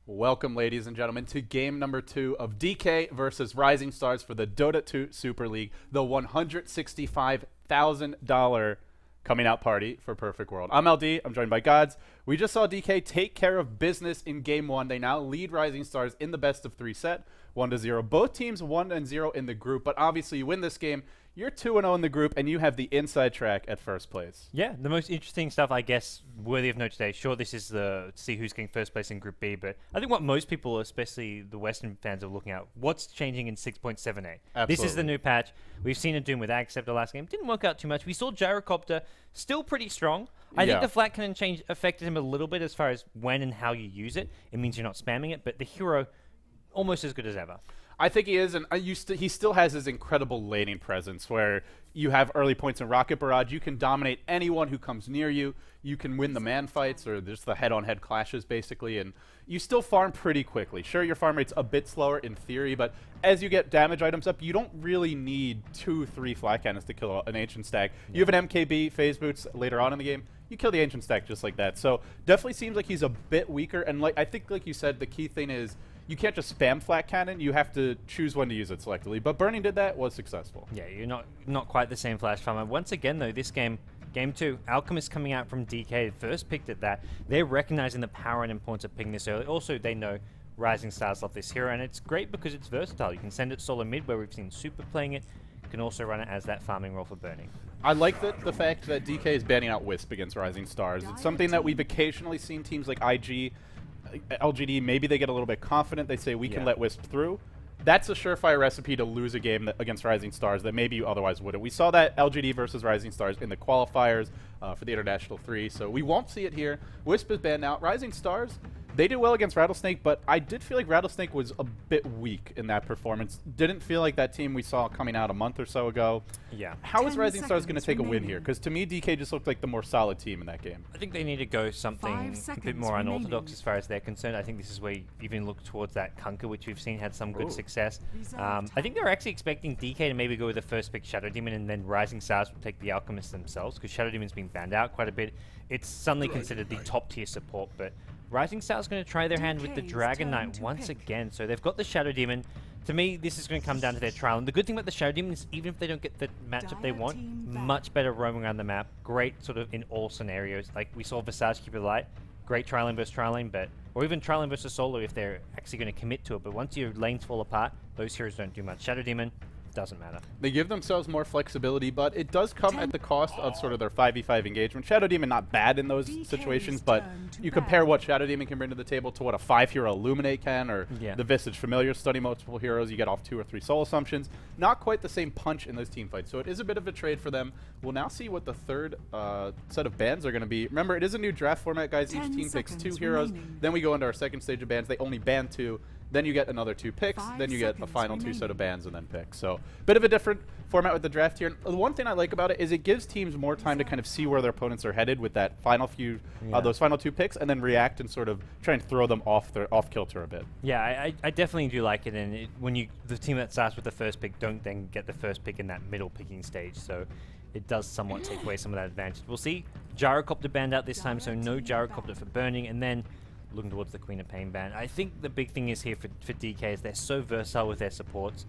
Welcome, ladies and gentlemen, to game number 2 of DK versus RisingStars for the Dota 2 Super League, the $165,000 coming out party for Perfect World. I'm LD. I'm joined by Gods. We just saw DK take care of business in game 1. They now lead RisingStars in the best of 3 set, 1-0. Both teams 1-0 in the group, but obviously you win this game, you're 2-0 in the group, and you have the inside track at first place. Yeah, the most interesting stuff, I guess, worthy of note today. Sure, this is to see who's getting first place in Group B, but I think what most people, especially the Western fans, are looking at, what's changing in 6.78? This is the new patch. We've seen it Doom with Accept the last game. Didn't work out too much. We saw Gyrocopter still pretty strong. I think the flat cannon change affected him a little bit as far as when and how you use it. It means you're not spamming it, but the hero, almost as good as ever. I think he is, and he still has his incredible laning presence where you have early points in Rocket Barrage. You can dominate anyone who comes near you. You can win the man fights or just the head-on-head clashes, basically, and you still farm pretty quickly. Sure, your farm rate's a bit slower in theory, but as you get damage items up, you don't really need 2-3 flat cannons to kill an Ancient Stack. You have an MKB, Phase Boots later on in the game. You kill the Ancient Stack just like that. So definitely seems like he's a bit weaker, and I think, like you said, the key thing is you can't just spam flat cannon. You have to choose when to use it selectively. But Burning did that, was successful. Yeah, you're not quite the same flash farmer. Once again, though, this game, Game 2, Alchemist coming out from DK, first picked at that. They're recognizing the power and importance of picking this early. Also, they know RisingStars love this hero, and it's great because it's versatile. You can send it solo mid, where we've seen Super playing it. You can also run it as that farming role for Burning. I like the fact that DK is banning out Wisp against RisingStars. It's something that we've occasionally seen teams like IG, LGD, maybe they get a little bit confident. They say, we can let Wisp through. That's a surefire recipe to lose a game against RisingStars that maybe you otherwise wouldn't. We saw that LGD versus RisingStars in the qualifiers for the International 3, so we won't see it here. Wisp is banned out. RisingStars, they did well against Rattlesnake, but I did feel like Rattlesnake was a bit weak in that performance. Didn't feel like that team we saw coming out a month or so ago. Yeah. How is RisingStars going to take a win here? Because to me, DK just looked like the more solid team in that game. I think they need to go something a bit more unorthodox as far as they're concerned. I think this is where you even look towards that Kunkka, which we've seen had some good success. I think they're actually expecting DK to maybe go with the first pick Shadow Demon, and then RisingStars will take the Alchemist themselves, because Shadow Demon's been banned out quite a bit. It's suddenly considered the top tier support, but RisingStars is going to try their hand with the Dragon Knight once again. So they've got the Shadow Demon. To me, this is going to come down to their trial. And the good thing about the Shadow Demon is even if they don't get the matchup they want, much better roaming around the map. Great sort of in all scenarios. Like we saw Visage keep it light. Great trial lane versus trial lane, or even trial lane versus solo if they're actually going to commit to it. But once your lanes fall apart, those heroes don't do much. Shadow Demon, doesn't matter. They give themselves more flexibility, but it does come at the cost of sort of their 5v5 engagement. Shadow Demon not bad in those situations, but you compare what Shadow Demon can bring to the table to what a 5-hero Illuminate can, or the Visage Familiar study multiple heroes. You get off 2 or 3 soul assumptions. Not quite the same punch in those team fights, so it is a bit of a trade for them. We'll now see what the third set of bans are going to be. Remember, it is a new draft format, guys. Each team picks 2 heroes. Then we go into our second stage of bans. They only ban 2. Then you get another 2 picks, then you get a final 2 set of bans and then picks. So, bit of a different format with the draft here. And the one thing I like about it is it gives teams more time to kind of see where their opponents are headed with that final few, those final 2 picks, and then react and sort of try and throw them off kilter a bit. Yeah, I definitely do like it. And when the team that starts with the first pick don't then get the first pick in that middle picking stage, so it does somewhat take away some of that advantage. We'll see Gyrocopter banned out this time, so no Gyrocopter for Burning, and then looking towards the Queen of Pain ban. I think the big thing is here for DK is they're so versatile with their supports.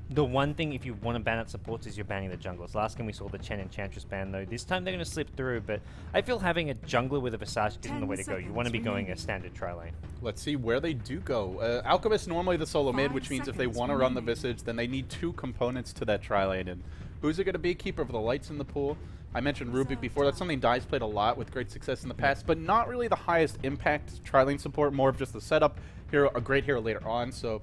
The one thing, if you want to ban out supports, is you're banning the junglers. Last game we saw the Chen Enchantress ban, though. This time they're going to slip through, but I feel having a jungler with a Visage isn't the way to go. You want to be going a standard tri lane. Let's see where they do go. Alchemist normally the solo mid, which means if they want to run the Visage, then they need 2 components to that tri lane. And who's it going to be? Keeper of the Lights in the pool. I mentioned Rubik before. That's something Dice played a lot with great success in the past, but not really the highest impact tri-lane support, more of just the setup hero, a great hero later on. So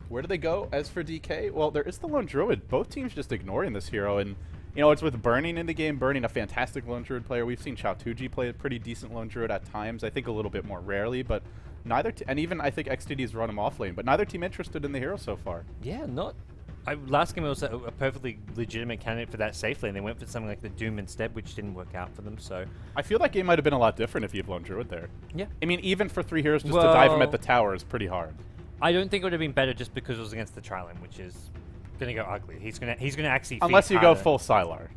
where do they go? As for DK, well, there is the Lone Druid. Both teams just ignoring this hero, and you know, it's with Burning in the game. Burning, a fantastic Lone Druid player. We've seen Chao2G play a pretty decent Lone Druid at times. I think a little bit more rarely, but neither and even I think XTD's run him off lane, but neither team interested in the hero so far. Yeah, last game it was a perfectly legitimate candidate for that safe lane. They went for something like the Doom instead, which didn't work out for them. So I feel that game might have been a lot different if you had Lone Druid there. Yeah. I mean, even for 3 heroes just to dive him at the tower is pretty hard. I don't think it would have been better just because it was against the tri lane, which is going to go ugly. He's going to actually unless you go full Sylar.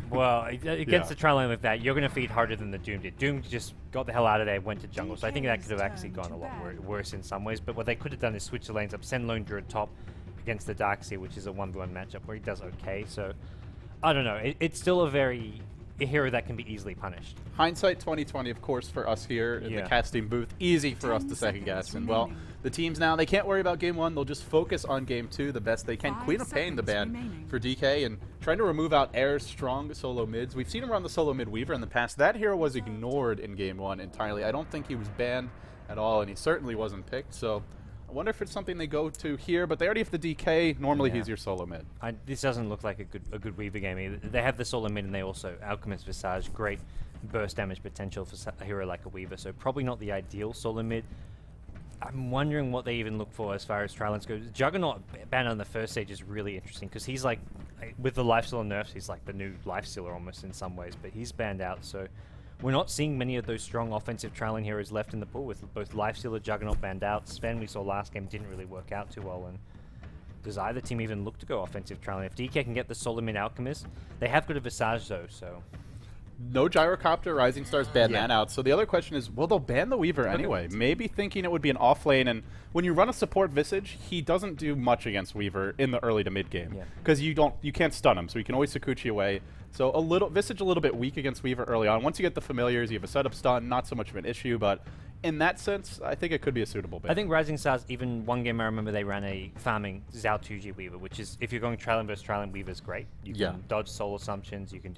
Well, against the trial line like that, you're going to feed harder than the Doom did. Doom just got the hell out of there, went to jungle. So I think that could have actually gone a lot worse in some ways. But what they could have done is switch the lanes up, send Lone Druid top against the Darkseer, which is a 1v1 matchup where he does okay. So I don't know. It's still a hero that can be easily punished. Hindsight 2020, of course, for us here in the casting booth. Easy for us to second guess. And well, the teams now, they can't worry about game 1. They'll just focus on game 2 the best they can. Queen of Pain, the ban for DK, and trying to remove out Air's strong solo mids. We've seen him run the solo mid Weaver in the past. That hero was ignored in game 1 entirely. I don't think he was banned at all, and he certainly wasn't picked. So I wonder if it's something they go to here, but they already have the DK. Normally he's your solo mid. This doesn't look like a good Weaver game either. They have the solo mid, and they also Alchemist Visage, great burst damage potential for a hero like a Weaver. So probably not the ideal solo mid. I'm wondering what they even look for as far as Trilance goes. Juggernaut ban on the first stage is really interesting because he's like, with the lifestealer nerfs, he's like the new lifestealer almost in some ways, but he's banned out. So we're not seeing many of those strong offensive trialing heroes left in the pool, with both lifestealer, Juggernaut banned out. Sven, we saw last game, didn't really work out too well. And does either team even look to go offensive trialing? If DK can get the solo mid Alchemist, they have got a Visage though, so. No Gyrocopter, RisingStars banned that out. So the other question is, well, they'll ban the Weaver anyway. Maybe thinking it would be an off lane, and when you run a support Visage, he doesn't do much against Weaver in the early to mid game because you can't stun him, so you can always Sakuchi away. So Visage a little bit weak against Weaver early on. Once you get the familiars, you have a setup stun, not so much of an issue, but in that sense, I think it could be a suitable ban. I think RisingStars, even one game I remember they ran a farming Zhao 2G Weaver, which is, if you're going Trialing versus Trialing, Weaver's great. You can dodge soul assumptions, you can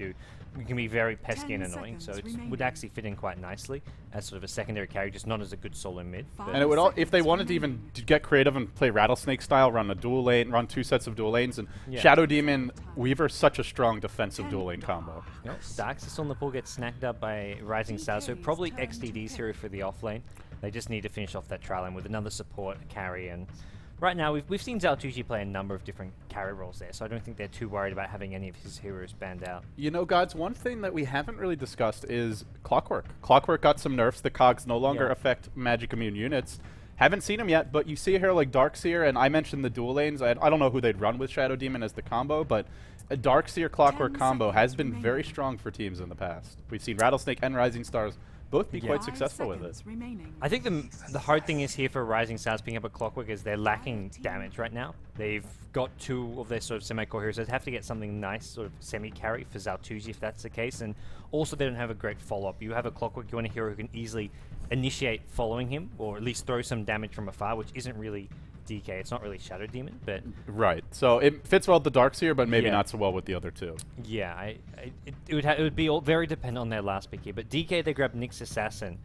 be very pesky and annoying, so it would actually fit in quite nicely as sort of a secondary carry, just not as a good solo mid. And it would if they wanted to even get creative and play Rattlesnake style, run a dual lane, run 2 sets of dual lanes, and Shadow Demon Weaver, such a strong defensive dual lane combo. Darkseer on the pool gets snacked up by RisingStars, so probably XDD's hero for the offlane. They just need to finish off that trial lane with another support carry, and right now we've seen Zhao 2G play a number of different carry roles there, so I don't think they're too worried about having any of his heroes banned out. You know, Gods, one thing that we haven't really discussed is Clockwork. Clockwork got some nerfs. The cogs no longer affect magic immune units. Haven't seen him yet, but you see a hero like Darkseer, and I mentioned the dual lanes. I don't know who they'd run with Shadow Demon as the combo, but a Darkseer Clockwork combo has been very strong for teams in the past. We've seen Rattlesnake and RisingStars both be quite successful with it. I think the hard thing is here for RisingStars picking up a Clockwork is they're lacking damage right now. They've got 2 of their sort of semi-core heroes. They'd have to get something nice, sort of semi-carry for Zhao 2G if that's the case. And also they don't have a great follow-up. You have a Clockwork, you want a hero who can easily initiate following him, or at least throw some damage from afar, which isn't really DK. It's not really Shadow Demon, but right. So it fits well with the Darkseer, but maybe not so well with the other 2. Yeah, it would be all very dependent on their last pick here. But DK, they grabbed Nyx Assassin.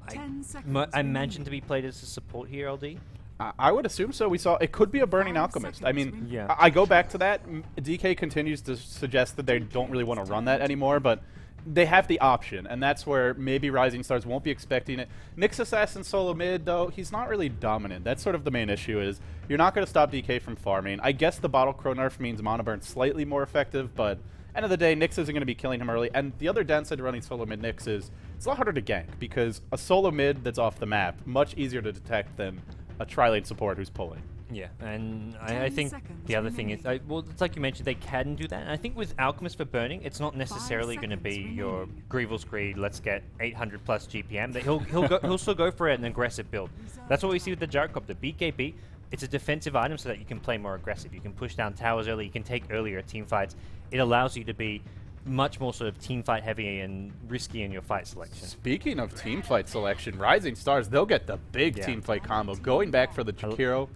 I imagine to be played as a support here, LD. I would assume so. We saw it could be a Burning Alchemist. I mean, I go back to that. DK continues to suggest that they don't really want to run that anymore, but they have the option, and that's where maybe RisingStars won't be expecting it. Nyx Assassin solo mid, though, he's not really dominant. That's sort of the main issue, is you're not going to stop DK from farming. I guess the Bottle Crow nerf means Mono Burn's slightly more effective, but end of the day, Nyx isn't going to be killing him early. And the other downside to running solo mid Nyx is it's a lot harder to gank, because a solo mid that's off the map, much easier to detect than a tri-lane support who's pulling. Yeah, and I think the other thing is, well, it's like you mentioned, they can do that. And I think with Alchemist for burning, it's not necessarily going to be your Greevil's Greed, let's get 800 plus GPM. That he'll still go for an aggressive build. That's what we see with the Gyrocopter. BKB, it's a defensive item so that you can play more aggressive. You can push down towers early, you can take earlier team fights. It allows you to be much more sort of team fight heavy and risky in your fight selection. Speaking of team fight selection, RisingStars, they'll get the big team fight combo. Going back for the Jakiro.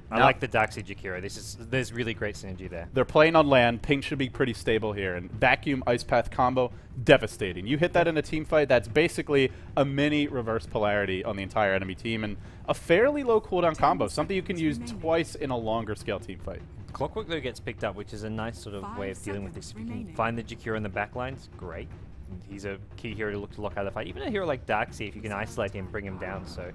I like the Darkseer Jakiro. There's really great synergy there. They're playing on land. Ping should be pretty stable here. And Vacuum Ice Path combo, devastating. You hit that in a team fight, that's basically a mini reverse polarity on the entire enemy team, and a fairly low cooldown combo, something you can use twice in a longer scale team fight. Clockwork, though, gets picked up, which is a nice sort of way of dealing with this. If you can find the Jakiro in the backlines, great. He's a key hero to lock out of the fight. Even a hero like Darkseer, if you can isolate him, bring him down. So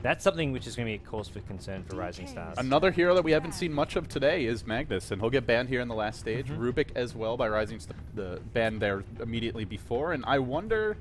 that's something which is going to be a cause for concern for RisingStars. Another hero that we haven't seen much of today is Magnus, and he'll get banned here in the last stage. Rubik as well by RisingStars, the ban there immediately before. And I wonder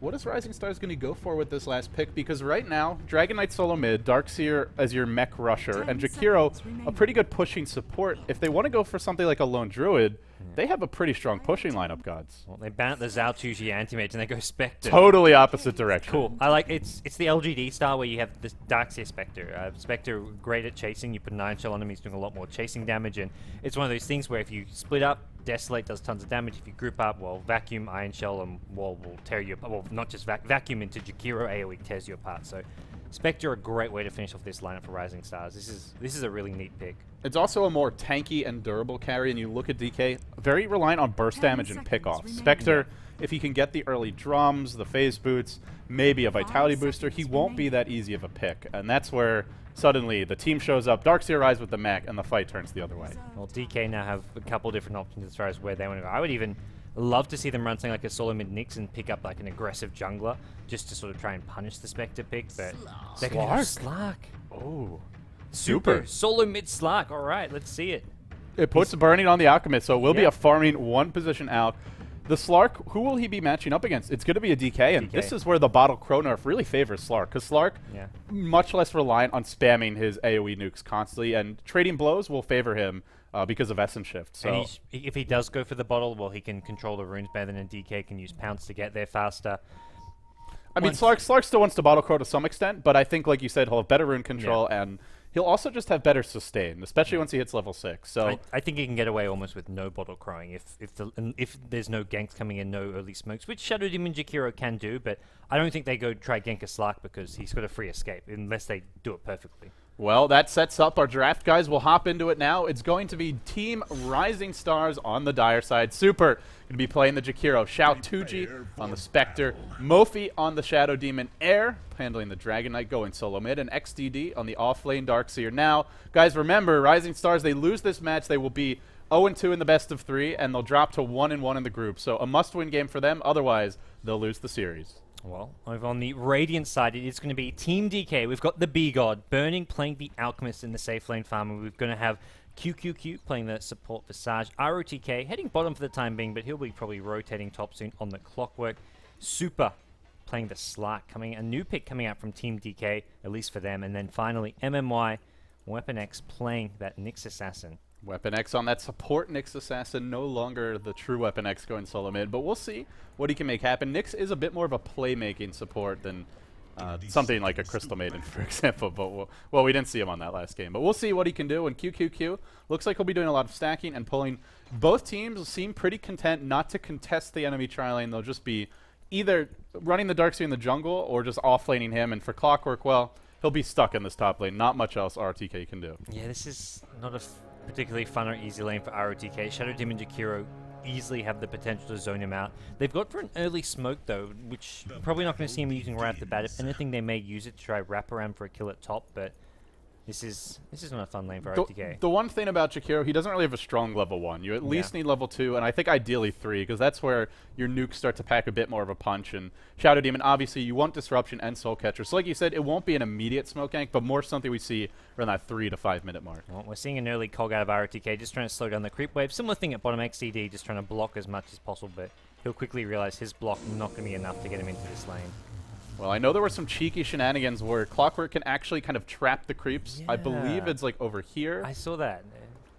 what is RisingStars going to go for with this last pick? Because right now, Dragon Knight solo mid, Darkseer as your mech rusher, and Jakiro a pretty good pushing support. If they want to go for something like a lone druid, they have a pretty strong pushing lineup, gods. Well, they ban out the Zaltuji anti-mage and they go Spectre. Totally opposite direction. Cool. I like it's the LGD style where you have this Darkseer Spectre. Spectre great at chasing. You put an Iron Shell on him, he's doing a lot more chasing damage, and it's one of those things where if you split up, Desolate does tons of damage. If you group up, well, Vacuum, Iron Shell, and Wall will tear you apart. Well, not just Vacuum into Jakiro AoE tears you apart. So Spectre a great way to finish off this lineup for RisingStars. This is a really neat pick. It's also a more tanky and durable carry, and you look at DK, very reliant on burst damage and pick-off. Spectre, if he can get the early drums, the phase boots, maybe a vitality booster, he won't be that easy of a pick. And that's where suddenly the team shows up, Darkseer arrives with the mech, and the fight turns the other way. Well, DK now have a couple different options as far as where they want to go. I would even love to see them run something like a solo mid Nyx and pick up like an aggressive jungler just to sort of try and punish the Spectre pick, but they're going to Slark. Oh. Super. Solo mid Slark. All right, let's see it. It puts Burning on the Alchemist, so it will be a farming one position out. The Slark, who will he be matching up against? It's going to be a DK, and this is where the Bottle Crow nerf really favors Slark, because Slark, much less reliant on spamming his AoE nukes constantly, and trading blows will favor him because of Essence Shift. So and if he does go for the bottle, well, he can control the runes better than a DK, can use Pounce to get there faster. I mean, Slark still wants to Bottle Crow to some extent, but I think, like you said, he'll have better rune control, and he'll also just have better sustain, especially once he hits level 6. So I think he can get away almost with no bottle crowing if there's no ganks coming in, no early smokes, which Shadow Demon Jakiro can do, but I don't think they go try gank a Slark because he's got a free escape, unless they do it perfectly. Well, that sets up our draft, guys. We'll hop into it now. It's going to be Team RisingStars on the Dire side. Super going to be playing the Jakiro. Shao Tuji on the Spectre. Mofi on the Shadow Demon Air, handling the Dragon Knight, going solo mid. And XDD on the off-lane Darkseer. Now, guys, remember, RisingStars, they lose this match, they will be 0-2 in the best of 3, and they'll drop to 1-1 in the group. So a must-win game for them. Otherwise, they'll lose the series. Well, over on the Radiant side, it is going to be Team DK. We've got the B-God, Burning playing the Alchemist in the safe lane farmer. We're going to have QQQ playing the support for Sarge. ROTK heading bottom for the time being, but he'll be probably rotating top soon on the Clockwork. Super playing the Slark, a new pick coming out from Team DK, at least for them. And then finally, MMY, Weapon X playing that Nyx Assassin. Weapon X on that support Nyx Assassin, no longer the true Weapon X going solo mid, but we'll see what he can make happen. Nyx is a bit more of a playmaking support than something like a Crystal Maiden, for example, but well, we didn't see him on that last game. But we'll see what he can do, and QQQ looks like he'll be doing a lot of stacking and pulling. Both teams seem pretty content not to contest the enemy tri-lane. They'll just be either running the Darkseer in the jungle or just off-laning him, and for Clockwork, well, he'll be stuck in this top lane. Not much else RTK can do. Yeah, this is not a particularly fun or easy lane for ROTK. Shadow Demon Jakiro easily have the potential to zone him out. They've got for an early smoke though, which probably not going to see him using right off the bat. If anything, they may use it to try wrap around for a kill at top, but this is not a fun lane for ROTK. The one thing about Jakiro, he doesn't really have a strong level 1. You at least need level 2, and I think ideally 3, because that's where your nukes start to pack a bit more of a punch. And Shadow Demon, obviously, you want Disruption and Soul Catcher. So like you said, it won't be an immediate smoke gank, but more something we see around that 3 to 5 minute mark. Well, we're seeing an early cog out of ROTK, just trying to slow down the creep wave. Similar thing at bottom XCD, just trying to block as much as possible, but he'll quickly realize his block not going to be enough to get him into this lane. Well, I know there were some cheeky shenanigans where Clockwork can actually kind of trap the creeps. I believe it's like over here. I saw that.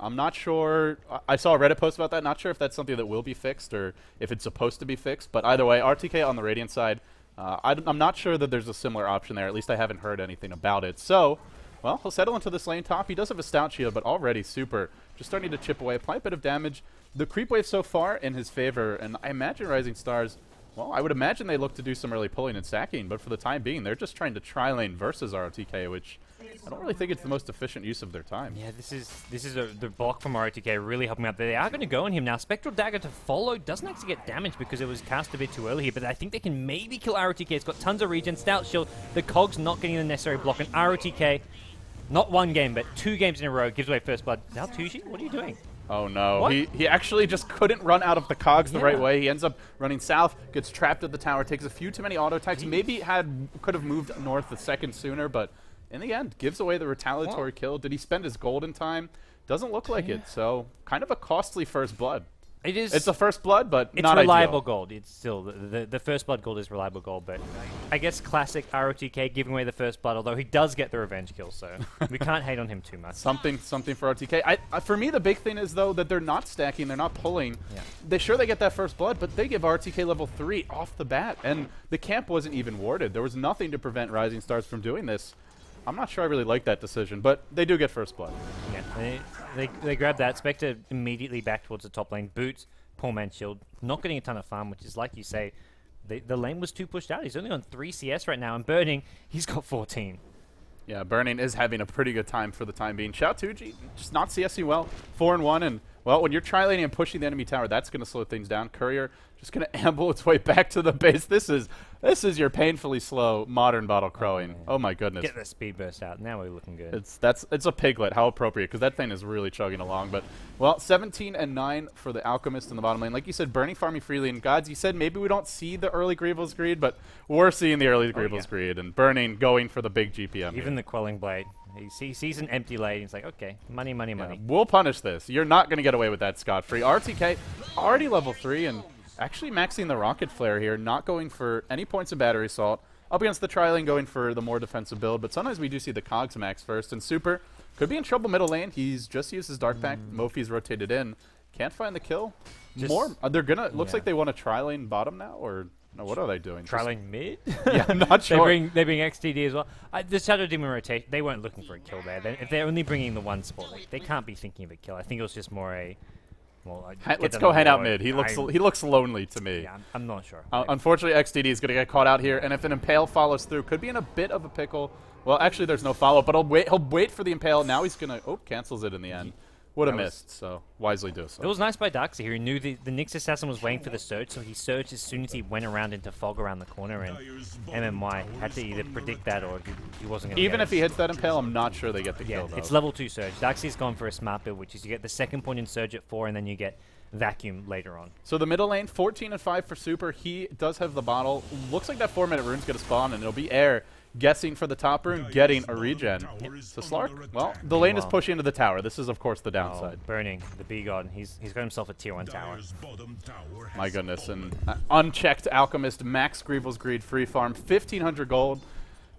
I'm not sure. I saw a Reddit post about that. Not sure if that's something that will be fixed or if it's supposed to be fixed. But either way, RTK on the Radiant side, I'm not sure that there's a similar option there. At least I haven't heard anything about it. So, well, he'll settle into this lane top. He does have a stout shield, but already Super just starting to chip away, apply a bit of damage. The creep wave so far in his favor, and I imagine RisingStars, well, I would imagine they look to do some early pulling and stacking, but for the time being, they're just trying to tri-lane versus ROTK, which I don't really think it's the most efficient use of their time. Yeah, this is the block from ROTK really helping out. They are going to go on him now. Spectral Dagger to follow doesn't actually get damage because it was cast a bit too early here, but I think they can maybe kill ROTK. It's got tons of regen, stout shield. The Cog's not getting the necessary block, and ROTK, not one game, but 2 games in a row, gives away first blood. Zaltuji, what are you doing? Oh no, he actually just couldn't run out of the cogs the right way. He ends up running south, gets trapped at the tower, takes a few too many auto attacks. Maybe could have moved north a second sooner, but in the end, gives away the retaliatory kill. Did he spend his gold in time? Doesn't look like it, so kind of a costly first blood. It is. It's a first blood, but it's not reliable ideal. gold. It's still the first blood gold is reliable gold, but I guess classic ROTK giving away the first blood. Although he does get the revenge kill, so we can't hate on him too much. Something for RTK. For me, the big thing is though that they're not stacking, they're not pulling. Yeah. They get that first blood, but they give RTK level 3 off the bat, and the camp wasn't even warded. There was nothing to prevent RisingStars from doing this. I'm not sure I really like that decision, but they do get first blood. Yeah, they grab that. Spectre immediately back towards the top lane. Boots, poor man shield, not getting a ton of farm, which is like you say, the lane was too pushed out. He's only on 3 CS right now, and Burning, he's got 14. Yeah, Burning is having a pretty good time for the time being. Xiao2Ji just not CSing well, 4-1, and well, when you're tri-laning and pushing the enemy tower, that's going to slow things down. Courier just going to amble its way back to the base. This is your painfully slow modern bottle crowing. Oh my goodness. Get the speed burst out. Now we're looking good. It's a piglet. How appropriate, because that thing is really chugging along. But well, 17-9 for the Alchemist in the bottom lane. Like you said, Burning farming freely. And Gods, you said maybe we don't see the early Greevil's Greed, but we're seeing the early Greevil's Greed, and Burning going for the big GPM. Even here. The Quelling Blade. He sees an empty lane. He's like, okay, money, money, money. We'll punish this. You're not going to get away with that scot-free. RTK already level 3 and actually maxing the Rocket Flare here, not going for any points of Battery Assault. Up against the tri-lane, going for the more defensive build, but sometimes we do see the Cogs max first. And Super could be in trouble middle lane. He's just used his Dark Pact. Mofi's rotated in. Can't find the kill. They're going to... Looks like they want a tri-lane bottom now, or... No, what are they doing? Tri-lane mid? Yeah, I'm not sure. They bring XTD as well. The Shadow Demon rotation, they weren't looking for a kill there. If they're only bringing the one spot, they can't be thinking of a kill. I think it was just more a... Well, let's go hang out mid. He looks lonely to me. Yeah, I'm not sure. Unfortunately, XTD is going to get caught out here, and if an Impale follows through, could be in a bit of a pickle. Well, actually, there's no follow, but he'll wait for the Impale. Now he's going to... Oh, cancels it in the end. Would have missed, so wisely do so. It was nice by Darkseer here. He knew the Nyx Assassin was waiting for the surge, so he surged as soon as he went around into fog around the corner, and MMY had to either predict that or he wasn't going to Even if he hits that Impale, I'm not sure they get the kill, though. It's level 2 surge. Darkseer's gone for a smart build, which is you get the second point in surge at 4, and then you get vacuum later on. So the middle lane, 14-5 for Super. He does have the bottle. Looks like that 4-minute rune's going to spawn, and it'll be air. Guessing for the top rune, getting a regen. So Slark, well, the lane is pushing into the tower. This is, of course, the downside. Burning, the B-God. He's got himself a tier 1 tower. My goodness. And unchecked Alchemist, max Greevil's Greed, free farm, 1,500 gold.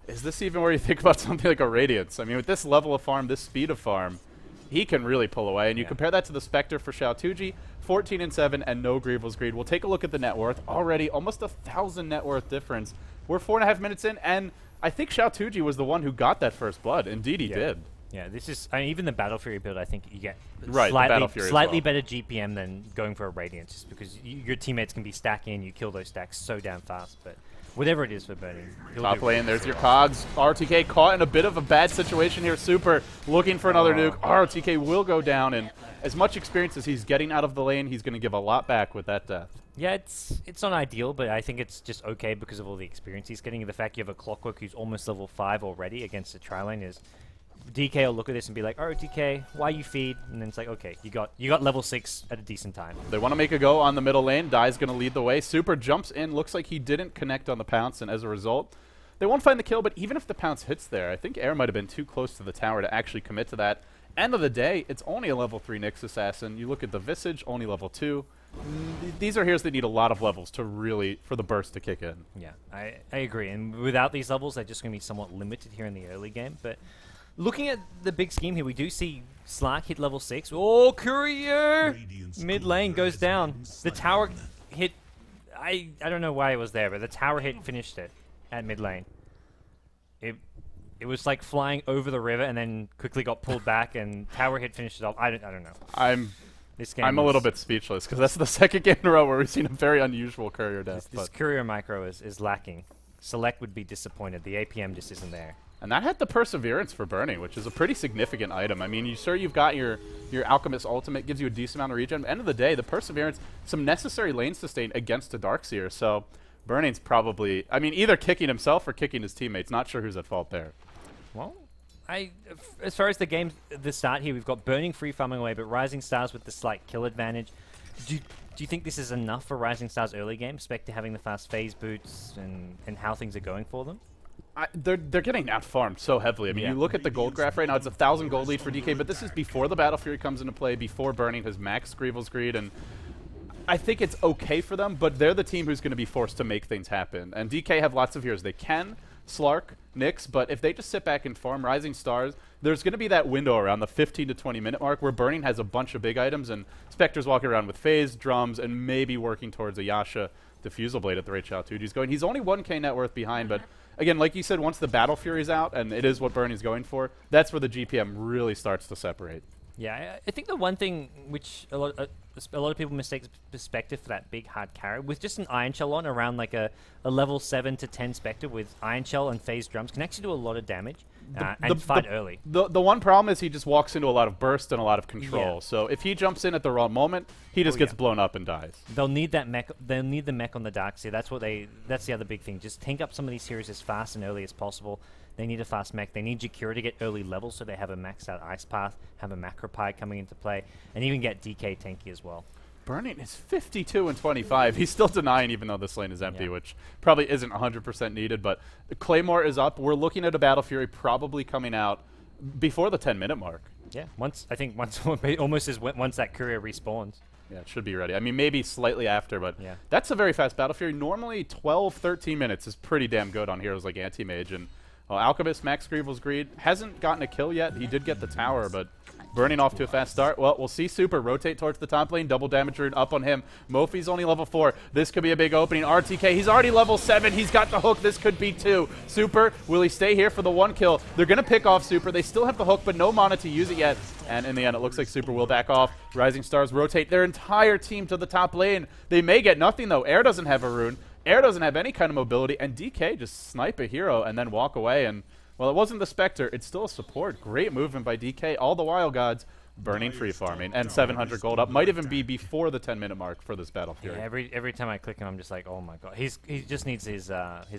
Is this even where you think about something like a Radiance? I mean, with this level of farm, this speed of farm, he can really pull away. And you compare that to the Spectre for Xiao2Ji, 14-7 and no Greevil's Greed. We'll take a look at the net worth. Already almost 1,000 net worth difference. We're 4.5 minutes in, and I think Xiao2Ji was the one who got that first blood. Indeed, he did. Yeah, this is... I mean, even the Battle Fury build, I think you get slightly better GPM than going for a Radiance, just because your teammates can be stacking, you kill those stacks so damn fast, but whatever it is for Burning. Top lane, there's your Cogs. RTK caught in a bit of a bad situation here. Super looking for another nuke. RTK will go down, and as much experience as he's getting out of the lane, he's going to give a lot back with that death. Yeah, it's not ideal, but I think it's just okay because of all the experience he's getting. The fact you have a Clockwork who's almost level 5 already against the tri-lane is... DK will look at this and be like, "Oh, DK, why you feed?" And then it's like, "Okay, you got level 6 at a decent time." They want to make a go on the middle lane. Dai's going to lead the way. Super jumps in. Looks like he didn't connect on the pounce, and as a result, they won't find the kill. But even if the pounce hits there, I think Air might have been too close to the tower to actually commit to that. End of the day, it's only a level 3 Nyx Assassin. You look at the Visage, only level 2. These are heroes that need a lot of levels to really, for the burst to kick in. Yeah, I agree. And without these levels, they're just going to be somewhat limited here in the early game. But looking at the big scheme here, we do see Slark hit level 6. Oh, Courier! Mid lane goes down. The tower hit... I don't know why it was there, but the tower hit finished it at mid lane. It was like flying over the river and then quickly got pulled back, and tower hit finished it off. I don't know. I'm a little bit speechless because that's the second game in a row where we've seen a very unusual Courier death. This Courier micro is lacking. Select would be disappointed. The APM just isn't there. And that had the Perseverance for Burning, which is a pretty significant item. I mean, you've got your Alchemist ultimate, gives you a decent amount of regen. At the end of the day, the Perseverance, some necessary lane sustain against a Darkseer. So Burning's probably, I mean, either kicking himself or kicking his teammates. Not sure who's at fault there. Well, as far as the start here, we've got Burning free farming away, but RisingStars with the slight kill advantage. Do you think this is enough for RisingStars early game? Spectre having the fast phase boots and how things are going for them? They're getting out-farmed so heavily. I mean, you look at the gold graph right now, it's 1,000 gold lead for DK, but this is before the Battle Fury comes into play, before Burning has maxed Greevil's Greed, and I think it's okay for them, but they're the team who's going to be forced to make things happen. And DK have lots of heroes. They can Slark, Nyx, but if they just sit back and farm RisingStars, there's going to be that window around the 15 to 20 minute mark where Burning has a bunch of big items and Spectre's walking around with phase, drums, and maybe working towards a Yasha Diffusal Blade at the rate Xiao2Ji's going. He's only 1k net worth behind, but again, like you said, once the Battle Fury's out, and it is what Burning's going for, that's where the GPM really starts to separate. Yeah, I think the one thing which a lot of people mistake perspective for that big hard carry, with just an Iron Shell on around like a level 7 to 10 Spectre with Iron Shell and phase drums can actually do a lot of damage and fight early. The one problem is he just walks into a lot of burst and a lot of control. Yeah. So if he jumps in at the wrong moment, he just gets blown up and dies. They'll need that mech. They'll need the mech on the dark seer. That's the other big thing. Just tank up some of these heroes as fast and early as possible. They need a fast mech. They need Jakira to get early levels so they have a maxed out Ice Path, have a Macropie coming into play, and even get DK tanky as well. Burning is 52 and 25. He's still denying even though this lane is empty, which probably isn't 100% needed, but Claymore is up. We're looking at a Battle Fury probably coming out before the 10-minute mark. Yeah, once almost as once that courier respawns. Yeah, it should be ready. I mean, maybe slightly after, but that's a very fast Battle Fury. Normally 12, 13 minutes is pretty damn good on heroes like Anti-Mage, and well, Alchemist, Max Greevil's Greed, hasn't gotten a kill yet. He did get the tower, but Burning off to a fast start. Well, we'll see Super rotate towards the top lane. Double damage rune up on him. Mofi's only level 4. This could be a big opening. RTK, he's already level 7. He's got the hook. This could be 2. Super, will he stay here for the 1 kill? They're going to pick off Super. They still have the hook, but no mana to use it yet. And in the end, it looks like Super will back off. RisingStars rotate their entire team to the top lane. They may get nothing, though. Air doesn't have a rune. Air doesn't have any kind of mobility. And DK just snipe a hero and then walk away. And, well, it wasn't the Spectre. It's still a support. Great movement by DK. All the while, gods, Burning free farming, and 700 gold up. Might even be before the 10-minute mark for this Battle Fury. Yeah, every time I click him, I'm just like, oh my god. He just needs his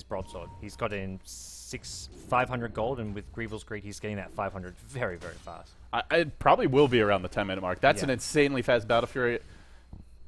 broadsword. He's got it in 500 gold, and with Greevil's Greed, he's getting that 500 very, very fast. It probably will be around the 10-minute mark. That's an insanely fast Battle Fury.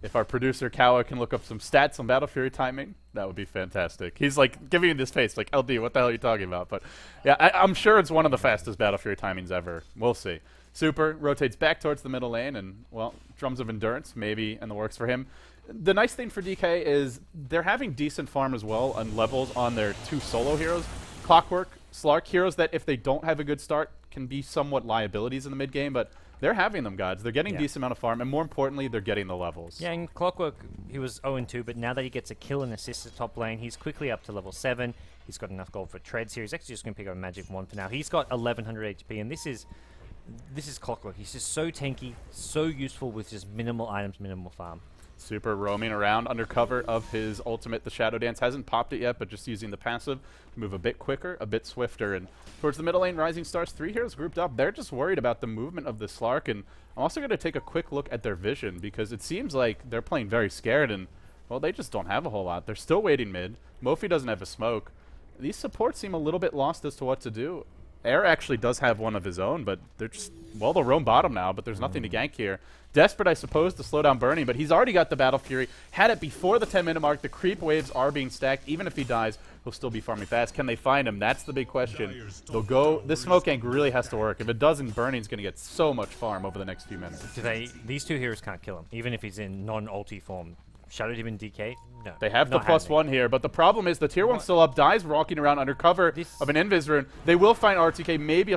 If our producer, Kawa, can look up some stats on Battle Fury timing, that would be fantastic. He's like giving me this face, like, LD, what the hell are you talking about? But yeah, I'm sure it's one of the fastest Battle Fury timings ever. We'll see. Super rotates back towards the middle lane, and, well, Drums of Endurance maybe in the works for him. The nice thing for DK is they're having decent farm as well on levels on their 2 solo heroes. Clockwork, Slark, heroes that if they don't have a good start can be somewhat liabilities in the mid game, but they're having them, gods. They're getting decent amount of farm, and more importantly, they're getting the levels. Yeah, and Clockwork, he was 0-2, but now that he gets a kill and assist at top lane, he's quickly up to level 7. He's got enough gold for treads here. He's actually just going to pick up a magic wand for now. He's got 1100 HP, and this is Clockwork. He's just so tanky, so useful with just minimal items, minimal farm. Super roaming around under cover of his ultimate. The Shadow Dance hasn't popped it yet, but just using the passive to move a bit quicker, a bit swifter. And towards the middle lane, RisingStars, 3 heroes grouped up. They're just worried about the movement of the Slark. And I'm also going to take a quick look at their vision, because it seems like they're playing very scared. And, well, they just don't have a whole lot. They're still waiting mid. Mofi doesn't have a smoke. These supports seem a little bit lost as to what to do. Air actually does have one of his own, but they're just, well, they'll roam bottom now, but there's nothing to gank here. Desperate, I suppose, to slow down Burning, but he's already got the Battle Fury. Had it before the 10-minute mark. The creep waves are being stacked. Even if he dies, he'll still be farming fast. Can they find him? That's the big question. They'll go. This smoke gank really has to work. If it doesn't, Burning's going to get so much farm over the next few minutes. These 2 heroes can't kill him, even if he's in non-ulti form. Shadow Demon DK? No. They have the +1 here, but the problem is the tier 1's still up. Dies walking around under cover of an Invis rune. They will find RTK, maybe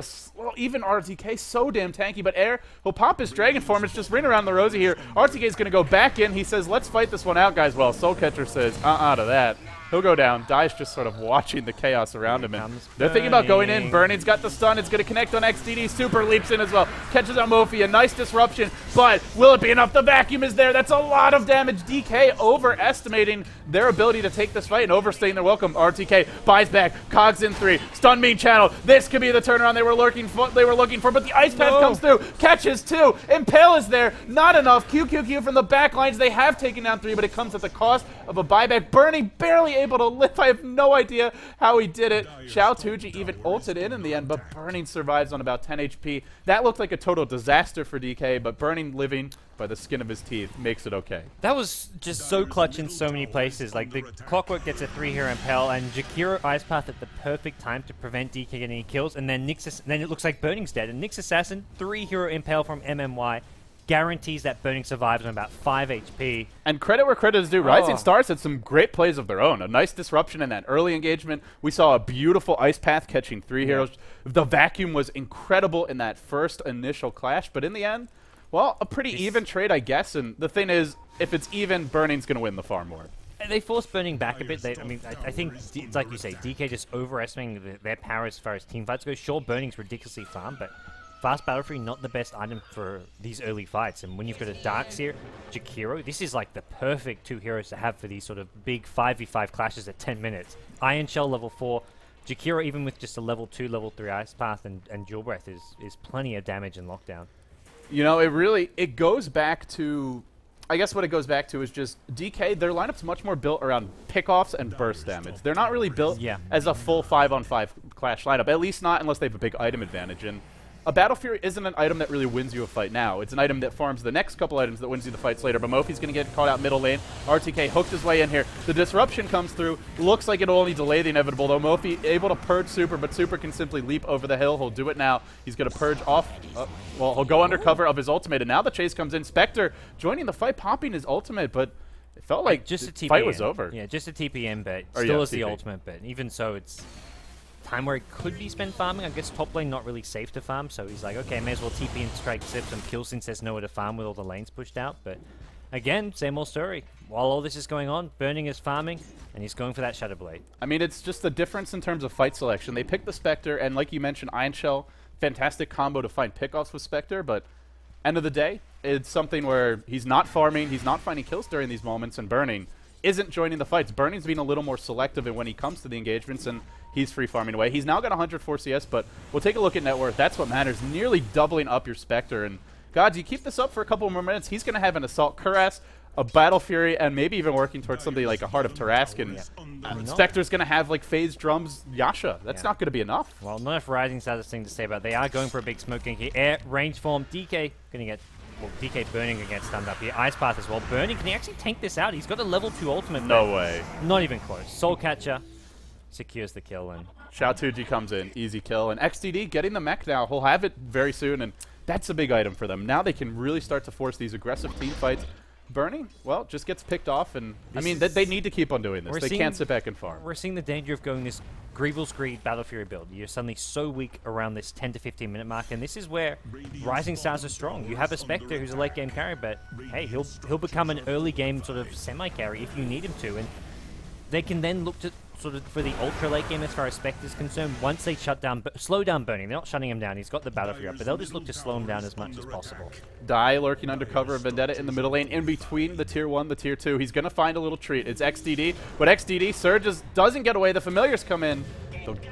even RTK, so damn tanky, but Air, he'll pop his Dragon form. It's just ring around the rosy here. RTK's going to go back in. He says, let's fight this one out, guys. Well, Soulcatcher says, to that. He'll go down. Dice just sort of watching the chaos around him. And they're thinking about going in. Burning's got the stun. It's going to connect on XDD. Super leaps in as well. Catches on Mofi. A nice disruption. But will it be enough? The vacuum is there. That's a lot of damage. DK overestimating their ability to take this fight and overstaying their welcome. RTK buys back. Cogs in 3. Stun being channeled. This could be the turnaround they were looking for. But the Ice Path comes through. Catches 2. Impale is there. Not enough. QQQ from the back lines. They have taken down 3, but it comes at the cost of a buyback. Burning barely able to live. I have no idea how he did it. Xiao2Ji even ulted in the end, but Burning survives on about 10 HP. That looked like a total disaster for DK, but Burning living by the skin of his teeth makes it okay. That was just so clutch in so many places. Like, the Clockwork gets a 3-hero impale, and Jakira Ice Path at the perfect time to prevent DK getting any kills, and then then it looks like Burning's dead, and Nyx Assassin, 3-hero impale from MMY. guarantees that Burning survives on about 5 HP. And credit where credit is due. RisingStars had some great plays of their own. A nice disruption in that early engagement. We saw a beautiful Ice Path catching 3 heroes. The vacuum was incredible in that first initial clash, but in the end, well, a pretty even trade, I guess. And the thing is, if it's even, Burning's going to win the farm war. They forced Burning back a bit. I think it's like you say, DK just overestimating their power as far as team fights go. Sure, Burning's ridiculously farm, but Fast Battle Fury not the best item for these early fights. And when you've got a Darkseer, Jakiro, this is like the perfect 2 heroes to have for these sort of big 5v5 clashes at 10 minutes. Iron Shell level 4, Jakiro even with just a level 2, level 3 Ice Path and Dual Breath is plenty of damage and lockdown. You know, it goes back to, I guess what it goes back to is just DK, their lineup's much more built around pickoffs and burst damage. They're not really built as a full 5-on-5 clash lineup, at least not unless they have a big item advantage. And a Battle Fury isn't an item that really wins you a fight now. It's an item that farms the next couple items that wins you the fights later. But Mofi's going to get caught out middle lane. RTK hooked his way in here. The disruption comes through. Looks like it'll only delay the inevitable, though. Mofi able to purge Super, but Super can simply leap over the hill. He'll do it now. He's going to purge off. Well, he'll go under cover of his ultimate, and now the chase comes in. Spectre joining the fight, popping his ultimate, but it felt like just the fight was over. Yeah, just a TPM bet. Still is the ultimate bet. Even so, it's time where it could be spent farming. I guess top lane not really safe to farm, so he's like, okay, may as well TP and strike zip some kills since there's nowhere to farm with all the lanes pushed out. But again, same old story. While all this is going on, Burning is farming, and he's going for that Shadow Blade. I mean, it's just the difference in terms of fight selection. They picked the Spectre, and like you mentioned, Iron Shell, fantastic combo to find pickoffs with Spectre, but end of the day, it's something where he's not farming, he's not finding kills during these moments, and Burning isn't joining the fights. Burning's being a little more selective in when he comes to the engagements, and he's free farming away. He's now got 104 CS, but we'll take a look at net worth. That's what matters. Nearly doubling up your Spectre. And God, you keep this up for a couple more minutes, he's going to have an Assault Cuirass, a Battle Fury, and maybe even working towards something like a Heart of Tarrasque. And Spectre's going to have like phase drums Yasha. That's not going to be enough. Well, not if RisingStars has thing to say about it. They are going for a big smoking here. Air range form. DK going to get, well, DK Burning going to get stunned up here. Ice Path as well. Burning, can he actually tank this out? He's got a level 2 ultimate. No way. Not even close. Soul Catcher secures the kill, and Xiao Tuji comes in, easy kill, and XDD getting the mech now. He'll have it very soon, and that's a big item for them. Now they can really start to force these aggressive team fights. Burning, well, just gets picked off, and I mean, they need to keep on doing this. They can't sit back and farm. We're seeing the danger of going this Greevil's Greed Battle Fury build. You're suddenly so weak around this 10 to 15 minute mark, and this is where RisingStars are strong. You have a Spectre who's a late game carry, but hey, he'll become an early game sort of semi carry if you need him to, and they can then look to sort of for the ultra late game as far as Spectre is concerned. Once they slow down Burning, they're not shutting him down. He's got the Battle Fury up, but they'll just look to slow him down as much as possible. Die lurking under cover of Vendetta in the middle lane, in between the tier 1, the tier 2. He's going to find a little treat. It's XDD, but XDD surges, doesn't get away. The familiars come in.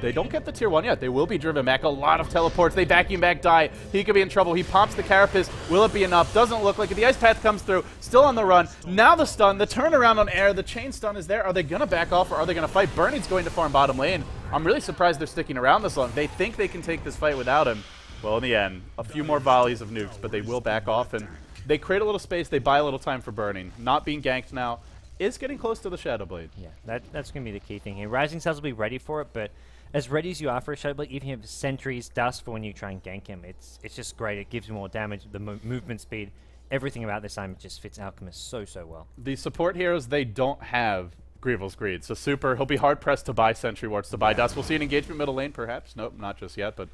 They don't get the tier 1 yet. They will be driven back. A lot of teleports. They vacuum back Die. He could be in trouble. He pops the Carapace. Will it be enough? Doesn't look like it. The Ice Path comes through. Still on the run. Now the stun. The turnaround on air. The chain stun is there. Are they going to back off or are they going to fight? Burning's going to farm bottom lane. I'm really surprised they're sticking around this long. They think they can take this fight without him. Well, in the end, a few more volleys of nukes, but they will back off. And they create a little space. They buy a little time for Burning. Not being ganked now. Is getting close to the Shadow Blade. Yeah, that's going to be the key thing here. RisingStars will be ready for it, but as ready as you are for a Shadow Blade, even if you have sentries, dust for when you try and gank him, it's just great. It gives you more damage, the movement speed, everything about this item just fits Alchemist so well. The support heroes, they don't have Greevil's Greed. So Super, he'll be hard-pressed to buy Sentry Wards, to buy Dust. We'll see an engagement middle lane, perhaps. Nope, not just yet, but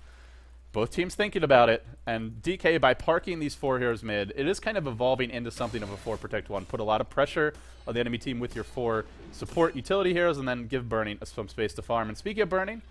both teams thinking about it. And DK, by parking these 4 heroes mid, it is kind of evolving into something of a 4 protect 1. Put a lot of pressure on the enemy team with your 4 support utility heroes, and then give Burning some space to farm. And speaking of Burning,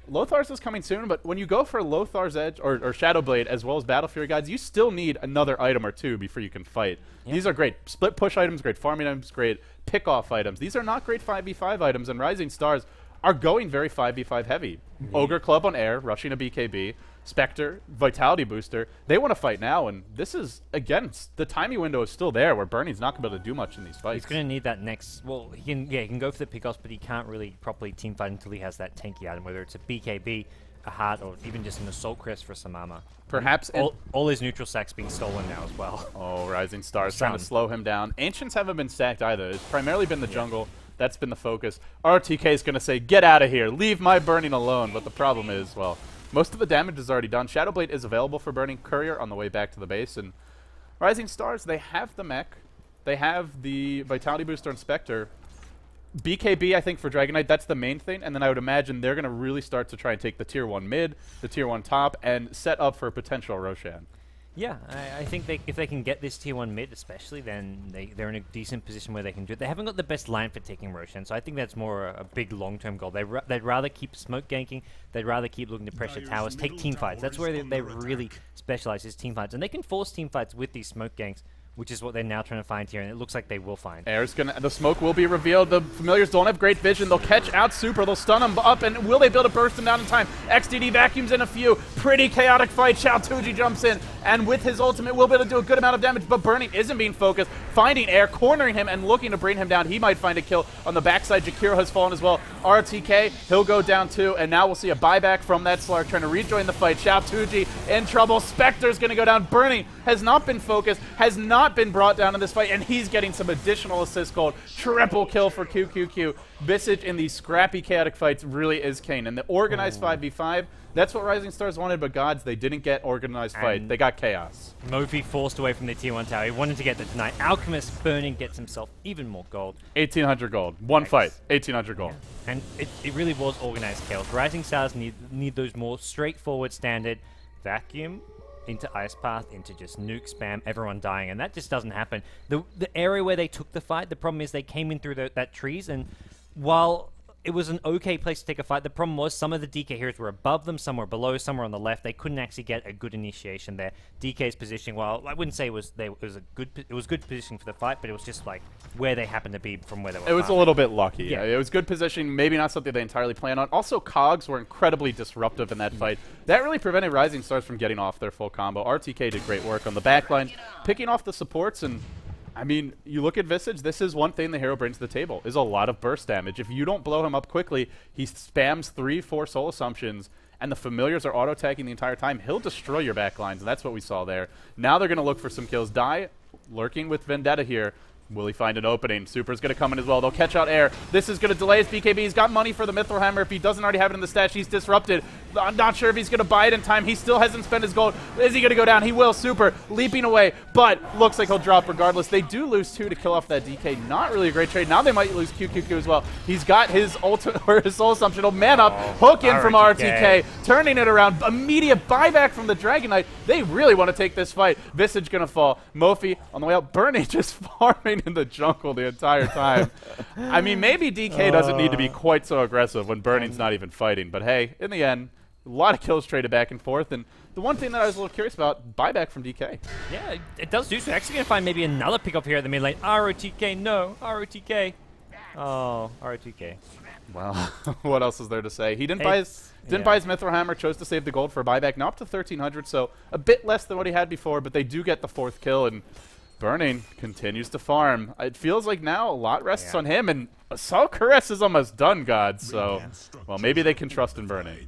Lothar's is coming soon, but when you go for Lothar's Edge or Shadow Blade as well as Battle Fury guides, you still need another item or 2 before you can fight. Yep. These are great split push items, great farming items, great pick-off items. These are not great 5v5 items, and RisingStars are going very 5v5 heavy. Ogre Club on air, rushing a BKB. Spectre, Vitality Booster. They want to fight now, and this is, again, the timing window is still there where Burning's not going to be able to do much in these fights. He's going to need that next, well, he can go for the pickoffs, but he can't really properly team fight until he has that tanky item, whether it's a BKB, a heart, or even just an Assault Crest for some armor. Perhaps all his neutral stacks being stolen now as well. Oh, RisingStars trying to slow him down. Ancients haven't been stacked either. It's primarily been the jungle. That's been the focus. RTK is going to say, get out of here. Leave my Burning alone. But the problem is, well, most of the damage is already done. Shadow Blade is available for Burning. Courier on the way back to the base. And RisingStars, they have the mech. They have the Vitality Booster and Spectre. BKB, I think, for Dragon Knight, that's the main thing. And then I would imagine they're going to really start to try and take the Tier 1 mid, the Tier 1 top, and set up for a potential Roshan. Yeah, I think if they can get this Tier 1 mid especially, then they're in a decent position where they can do it. They haven't got the best line for taking Roshan, so I think that's more a big long-term goal. They'd rather keep smoke ganking, they'd rather keep looking to pressure towers, take team fights. That's where they really specialize, is team fights. And they can force team fights with these smoke ganks, which is what they're now trying to find here, and it looks like they will find. Air's gonna, the smoke will be revealed. The familiars don't have great vision. They'll catch out Super. They'll stun him up, and will they be able to burst him down in time? XDD vacuums in a few. Pretty chaotic fight. Xiaotuji jumps in, and with his ultimate, will be able to do a good amount of damage, but Burning isn't being focused. Finding Air, cornering him, and looking to bring him down. He might find a kill on the backside. Jakiro has fallen as well. RTK, he'll go down too, and now we'll see a buyback from that Slark trying to rejoin the fight. Xiaotuji in trouble. Spectre's gonna go down. Burning has not been focused, has not been brought down in this fight, and he's getting some additional assist gold. Triple kill for QQQ. Visage in these scrappy, chaotic fights really is Kane. And the organized 5v5, that's what RisingStars wanted, but gods, they didn't get organized fight. They got chaos. Mofi forced away from the Tier 1 tower. He wanted to get the tonight. Alchemist Burning gets himself even more gold. 1,800 gold. One fight, 1,800 gold. Yeah. And it really was organized chaos. RisingStars need those more straightforward, standard vacuum into Ice Path, into just nuke spam, everyone dying, and that just doesn't happen. The area where they took the fight, the problem is they came in through that trees, and while it was an okay place to take a fight, the problem was some of the DK heroes were above them, some were below, some were on the left. They couldn't actually get a good initiation there. DK's positioning, well, I wouldn't say it was good positioning for the fight, but it was just like where they happened to be from where they were. It was a little bit lucky. Yeah. It was good positioning, maybe not something they entirely planned on. Also, Cogs were incredibly disruptive in that fight. That really prevented RisingStars from getting off their full combo. RTK did great work on the backline, picking off the supports, and I mean, you look at Visage, this is one thing the hero brings to the table, is a lot of burst damage. If you don't blow him up quickly, he spams 3-4 soul assumptions, and the familiars are auto-attacking the entire time. He'll destroy your backlines, and that's what we saw there. Now they're going to look for some kills. Die, lurking with Vendetta here. Will he find an opening? Super's going to come in as well. They'll catch out Air. This is going to delay his BKB. He's got money for the Mithril Hammer. If he doesn't already have it in the stash, he's disrupted. I'm not sure if he's going to buy it in time. He still hasn't spent his gold. Is he going to go down? He will. Super leaping away, but looks like he'll drop regardless. They do lose 2 to kill off that DK. Not really a great trade. Now they might lose QQQ as well. He's got his ultimate or his soul assumption. He'll man up, hook in from RTK, turning it around. Immediate buyback from the Dragon Knight. They really want to take this fight. Visage going to fall. Mofi on the way out. Burning just farming in the jungle the entire time. I mean, maybe DK doesn't need to be quite so aggressive when Burning's not even fighting, but hey, in the end, a lot of kills traded back and forth, and the one thing that I was a little curious about, buyback from DK. Yeah, it does do so. Actually going to find maybe another pickup here at the mid lane. ROTK, no. ROTK. Oh, ROTK. Well, what else is there to say? He didn't buy his Mithril Hammer, chose to save the gold for a buyback, now up to 1,300, so a bit less than what he had before, but they do get the 4th kill, and Burning continues to farm. It feels like now a lot rests on him, and Assault Caress is almost done, God. So, well, maybe they can trust in Burning.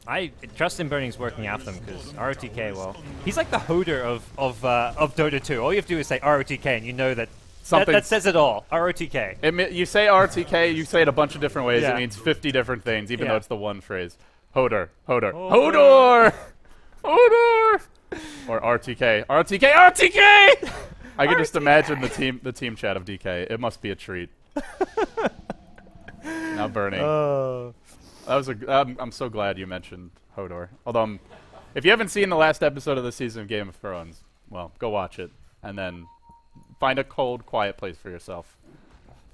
I trust in Burning's working out for them, because ROTK, well, he's like the Hoder of Dota 2. All you have to do is say ROTK, and you know that that says it all. ROTK. You say RTK, you say it a bunch of different ways. It means 50 different things, even though it's the one phrase. Hoder. Hodor. Hodor! Hodor! Or RTK. RTK! RTK! I can just imagine the team chat of DK. It must be a treat. Now Burning. That was I'm so glad you mentioned Hodor. Although, if you haven't seen the last episode of the season of Game of Thrones, well, go watch it and then find a cold, quiet place for yourself.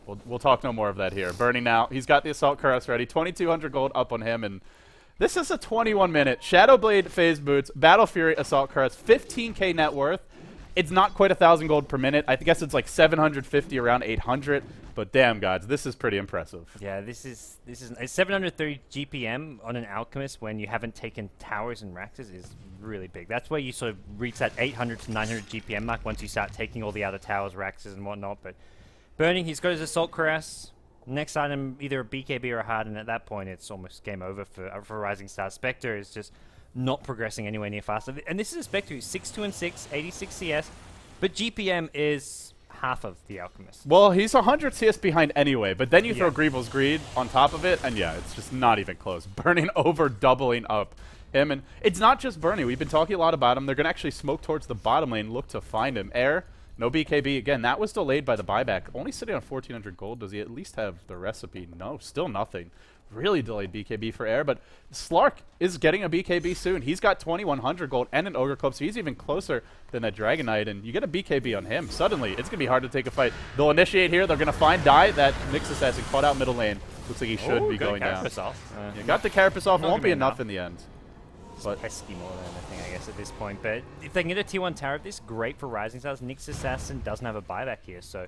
We'll talk no more of that here. Burning now. He's got the Assault Caress ready. 2,200 gold up on him, and this is a 21-minute Shadowblade Phase Boots Battle Fury Assault Caress, 15k net worth. It's not quite 1,000 gold per minute. I guess it's like 750, around 800. But damn, gods, this is pretty impressive. Yeah, this is 730 GPM on an Alchemist when you haven't taken towers and Raxes is really big. That's where you sort of reach that 800 to 900 GPM mark once you start taking all the other towers, Raxes, and whatnot. But Burning, he's got his Assault Caress. Next item, either a BKB or a hard, and at that point, it's almost game over for RisingStars. Spectre is just not progressing anywhere near faster. And this is a Spectre who's 6'2" and 6, 86 CS, but GPM is half of the Alchemist. Well, he's 100 CS behind anyway, but then you throw Greevil's Greed on top of it, and yeah, it's just not even close. Burning over doubling up him. And it's not just Bernie. We've been talking a lot about him. They're going to actually smoke towards the bottom lane, look to find him. Air, no BKB. Again, that was delayed by the buyback. Only sitting on 1,400 gold. Does he at least have the recipe? No, still nothing. Really delayed BKB for Air, but Slark is getting a BKB soon. He's got 2,100 gold and an Ogre Club, so he's even closer than that Dragon Knight, and you get a BKB on him. Suddenly, it's going to be hard to take a fight. They'll initiate here. They're going to find Die. That Nyx Assassin caught out middle lane. Looks like he should be going down. You got the Carapace off. Won't be enough in the end. But pesky more than anything, I guess, at this point. But if they can get a tier 1 tower, this great for RisingStars. Nyx Assassin doesn't have a buyback here, so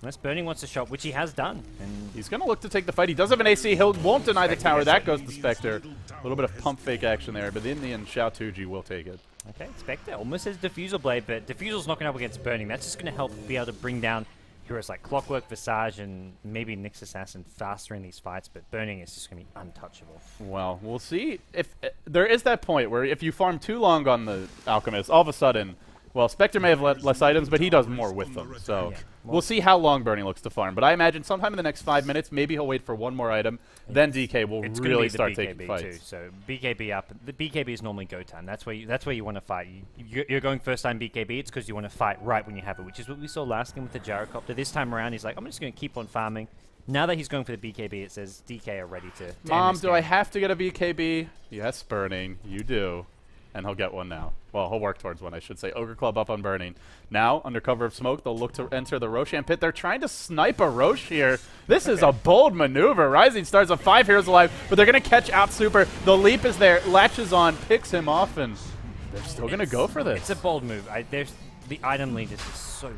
unless Burning wants to shot, which he has done. And he's going to look to take the fight. He does have an AC. He won't deny the tower. That goes to Spectre. A little bit of pump fake action there, but in the end, Xiao Tuji will take it. Okay, Spectre almost has Diffusal Blade, but Diffusal's not going to help against Burning. That's just going to help be able to bring down heroes like Clockwork, Visage, and maybe Nyx Assassin faster in these fights, but Burning is just going to be untouchable. Well, we'll see. If there is that point where if you farm too long on the Alchemist, all of a sudden, well, Spectre may have less items, but he does more with them. So we'll see how long Burning looks to farm. But I imagine sometime in the next 5 minutes, maybe he'll wait for one more item. Then DK will really start taking fights. Too. So BKB up. The BKB is normally go time. That's where you want to fight. You're going first time BKB. It's because you want to fight right when you have it, which is what we saw last game with the Gyrocopter. This time around, he's like, I'm just going to keep on farming. Now that he's going for the BKB, it says DK are ready to Mom, do I have to get a BKB? Yes, Burning. You do. And he'll get one now. Well, he'll work towards one, I should say. Ogre Club up on Burning. Now, under cover of smoke, they'll look to enter the Roshan pit. They're trying to snipe a Roche here. This is a bold maneuver. RisingStars have 5 heroes alive, but they're going to catch out Super. The leap is there, latches on, picks him off, and they're still going to go for this. It's a bold move. There's the item lead is just so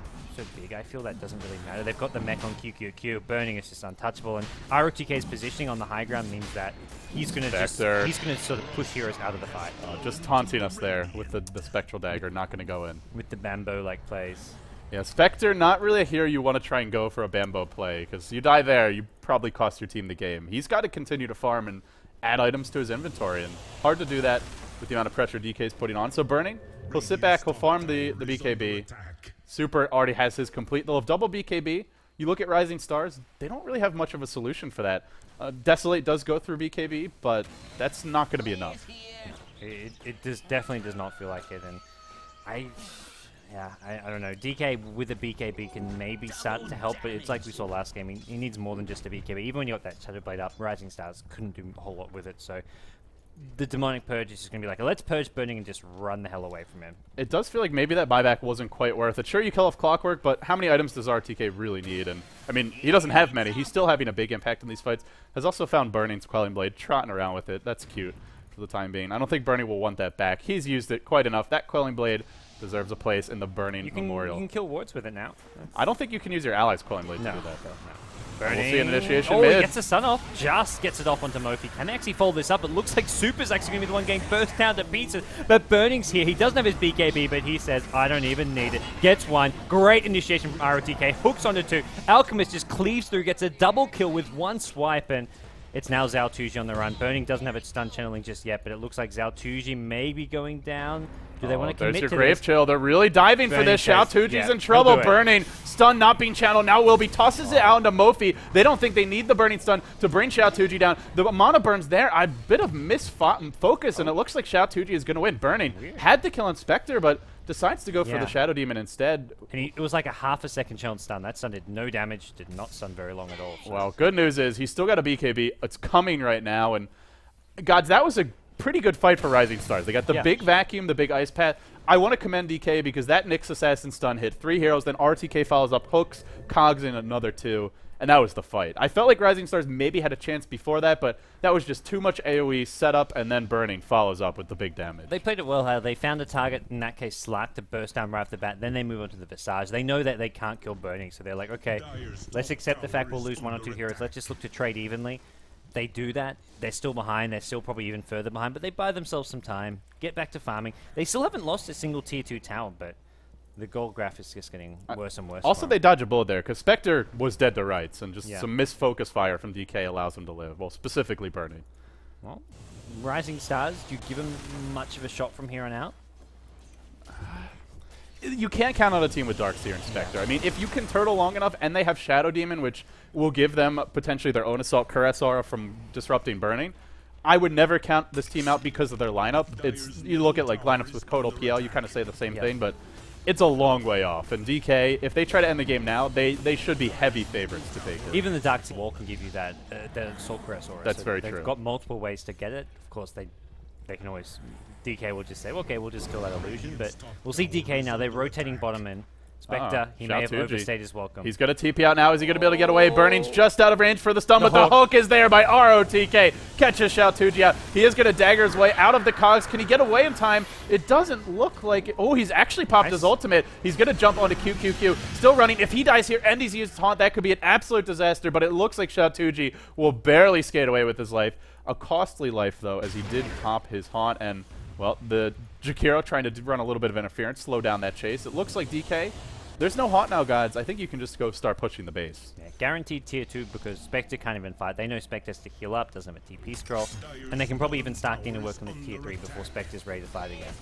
big. I feel that doesn't really matter. They've got the mech on QQQ. Burning is just untouchable, and ROTK's positioning on the high ground means that he's going to sort of push heroes out of the fight. Just taunting us there with the Spectral Dagger, not going to go in. With the Bambo-like plays. Yeah, Spectre, not really a hero you want to try and go for a Bambo play, because you die there, you probably cost your team the game. He's got to continue to farm and add items to his inventory, and hard to do that with the amount of pressure DK's putting on. So Burning, he'll sit back, he'll farm the BKB. Super already has his complete. They'll have double BKB. You look at RisingStars, they don't really have much of a solution for that. Desolate does go through BKB, but that's not going to be enough. It definitely does not feel like it, and I don't know. DK with a BKB can maybe start to help, but it's like we saw last game. He needs more than just a BKB. Even when you got that Shadow Blade up, RisingStars couldn't do a whole lot with it, so the Demonic Purge is just going to be like, let's purge Burning and just run the hell away from him. It does feel like maybe that buyback wasn't quite worth it. Sure, you kill off Clockwork, but how many items does RTK really need? And I mean, he doesn't have many. He's still having a big impact in these fights. Has also found Burning's Quelling Blade, trotting around with it. That's cute for the time being. I don't think Burning will want that back. He's used it quite enough. That Quelling Blade deserves a place in the Burning Memorial. You can kill wards with it now. I don't think you can use your ally's Quelling Blade to do that, though. No. We'll see an initiation mid. He gets the sun off. Just gets it off onto Mofi. Can they actually fold this up? It looks like Super's actually going to be the one getting burst down to pieces. But Burning's here. He doesn't have his BKB, but he says, I don't even need it. Gets one. Great initiation from ROTK. Hooks onto 2. Alchemist just cleaves through, gets a double kill with one swipe, and it's now Xiao Tuji on the run. Burning doesn't have its stun channeling just yet, but it looks like Xiao Tuji may be going down. Do they want to commit to this? There's your Grave Chill. They're really diving for this. Xiao Tuji's in trouble. Burning. Stun not being channeled. Now Wilby tosses it out into Mofi. They don't think they need the Burning Stun to bring Xiao Tuji down. The amount of burns there, a bit of misfocus, and it looks like Xiao Tuji is going to win. Burning had to kill Inspector, but decides to go for the Shadow Demon instead. And it was like a half a second channeled stun. That stun did no damage, did not stun very long at all. So. Well, good news is he's still got a BKB. It's coming right now, and gods, that was a pretty good fight for RisingStars. They got the big vacuum, the big ice path. I want to commend DK because that Nyx Assassin stun hit 3 heroes, then RTK follows up, hooks, cogs in another 2, and that was the fight. I felt like RisingStars maybe had a chance before that, but that was just too much AoE setup, and then Burning follows up with the big damage. They played it well, how they found a target, in that case Slark, to burst down right off the bat, then they move on to the Visage. They know that they can't kill Burning, so they're like, okay, let's accept the fact we'll lose 1 or 2 heroes, let's just look to trade evenly. They do that. They're still behind. They're still probably even further behind, but they buy themselves some time, get back to farming. They still haven't lost a single tier 2 tower, but the gold graph is just getting worse and worse. Also, they dodge a bullet there, because Spectre was dead to rights, and just some misfocus fire from DK allows him to live. Well, specifically Burning. Well, RisingStars, do you give him much of a shot from here on out? You can't count on a team with Darkseer and Spectre. I mean, if you can turtle long enough, and they have Shadow Demon, which will give them potentially their own Assault Cuirass aura from disrupting Burning, I would never count this team out because of their lineup. You look at like lineups with Kodal, PL, you kind of say the same thing, but it's a long way off. And DK, if they try to end the game now, they should be heavy favorites to take it. Even the Darkseid Wall can give you that Assault Cuirass Aura. That's very true. They've got multiple ways to get it. Of course, they can always... DK will just say, okay, we'll just kill that illusion. But we'll see DK now. They're rotating bottom in. Spectre, he may have overstayed his welcome. He's going to TP out now. Is he going to be able to get away? Burning's just out of range for the stun, but the hook is there by ROTK. Catches Xiaotuji out. He is going to dagger his way out of the cogs. Can he get away in time? It doesn't look like it. Oh, he's actually popped his ultimate. He's going to jump onto QQQ. Still running. If he dies here and he's used taunt, that could be an absolute disaster, but it looks like Xiaotuji will barely skate away with his life. A costly life, though, as he did pop his haunt, and, well, the Jakiro trying to run a little bit of interference, slow down that chase. It looks like DK... There's no haunt now, guys. I think you can just go start pushing the base. Yeah, guaranteed tier 2 because Spectre can't even fight. They know Spectre has to heal up, doesn't have a TP scroll, and they can probably even start getting to work on the tier 3 before Spectre's ready to fight again.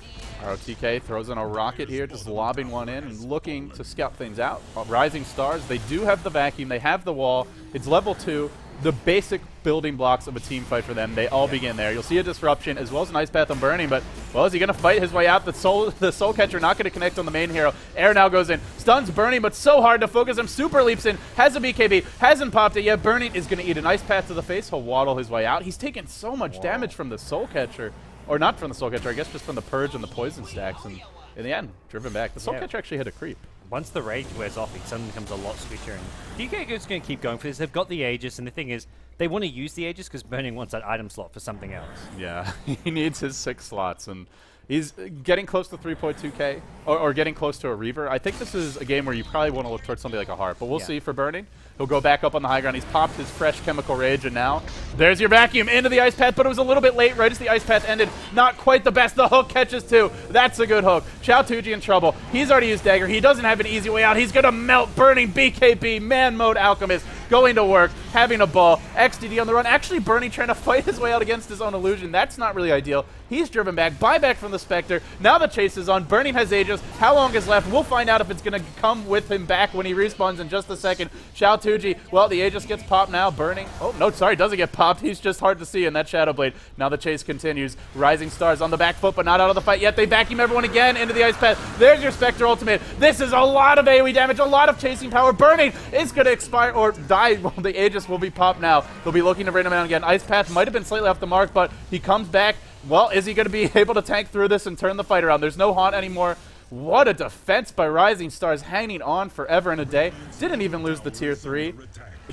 ROTK throws in a rocket here, just lobbing one in and looking to scout things out. Rising Stars, they do have the vacuum, they have the wall. It's level 2. The basic building blocks of a team fight for them, they all begin there. You'll see a disruption as well as an ice path on Burning, but, well, is he going to fight his way out? The soul catcher not going to connect on the main hero. Air now goes in, stuns Burning, but so hard to focus him. Super leaps in, has a BKB, hasn't popped it yet. Burning is going to eat an ice path to the face. He'll waddle his way out. He's taken so much damage from the soul catcher, or not from the soul catcher, I guess just from the purge and the poison stacks, and in the end, driven back. The soul catcher actually hit a creep. Once the rage wears off, it suddenly becomes a lot switcher, and DK is going to keep going for this. They've got the Aegis, and the thing is, they want to use the Aegis because Burning wants that item slot for something else. Yeah, he needs his 6 slots, and he's getting close to 3.2k, or getting close to a Reaver. I think this is a game where you probably want to look towards something like a Heart, but we'll see for Burning. He'll go back up on the high ground. He's popped his fresh Chemical Rage, and now there's your vacuum into the Ice Path, but it was a little bit late right as the Ice Path ended. Not quite the best. The hook catches too. That's a good hook. Xiaotuji in trouble. He's already used Dagger. He doesn't have an easy way out. He's going to melt Burning BKB. Man mode Alchemist going to work, having a ball. XDD on the run. Actually, Burning trying to fight his way out against his own illusion. That's not really ideal. He's driven back. Buyback from the Spectre. Now the chase is on. Burning has Aegis. How long is left? We'll find out if it's going to come with him back when he respawns in just a second. Xiaotuji, well, the Aegis gets popped now. Burning. Oh, no, sorry, doesn't get popped. He's just hard to see in that Shadow Blade. Now the chase continues. Rising Stars on the back foot, but not out of the fight yet. They vacuum everyone again into the Ice Path. There's your Spectre ultimate. This is a lot of AoE damage, a lot of chasing power. Burning is going to expire or die. Well, the Aegis will be popped now. They'll be looking to bring him out again. Ice Path might have been slightly off the mark, but he comes back. Well, is he going to be able to tank through this and turn the fight around? There's no haunt anymore. What a defense by Rising Stars, hanging on forever and a day. Didn't even lose the tier 3.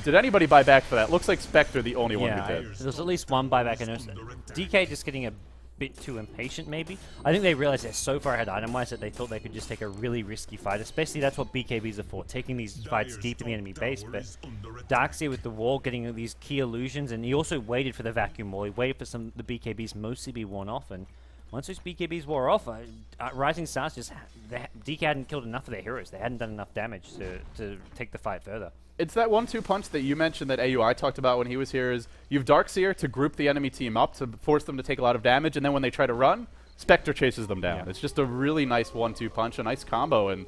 Did anybody buy back for that? Looks like Spectre the only one who did. There's at least one buyback. I noticed DK just getting a bit too impatient, maybe. I think they realized they're so far ahead item-wise that they thought they could just take a really risky fight. Especially that's what BKBs are for, taking these fights deep in the enemy base. But Darkseid with the wall, getting these key illusions, and he also waited for the vacuum wall. He waited for the BKBs mostly be worn off, and once those BKBs wore off, Rising Stars just... DK hadn't killed enough of their heroes. They hadn't done enough damage to take the fight further. It's that 1-2 punch that you mentioned that AUI talked about when he was here is you have Darkseer to group the enemy team up to force them to take a lot of damage, and then when they try to run, Spectre chases them down. Yeah. It's just a really nice 1-2 punch, a nice combo, and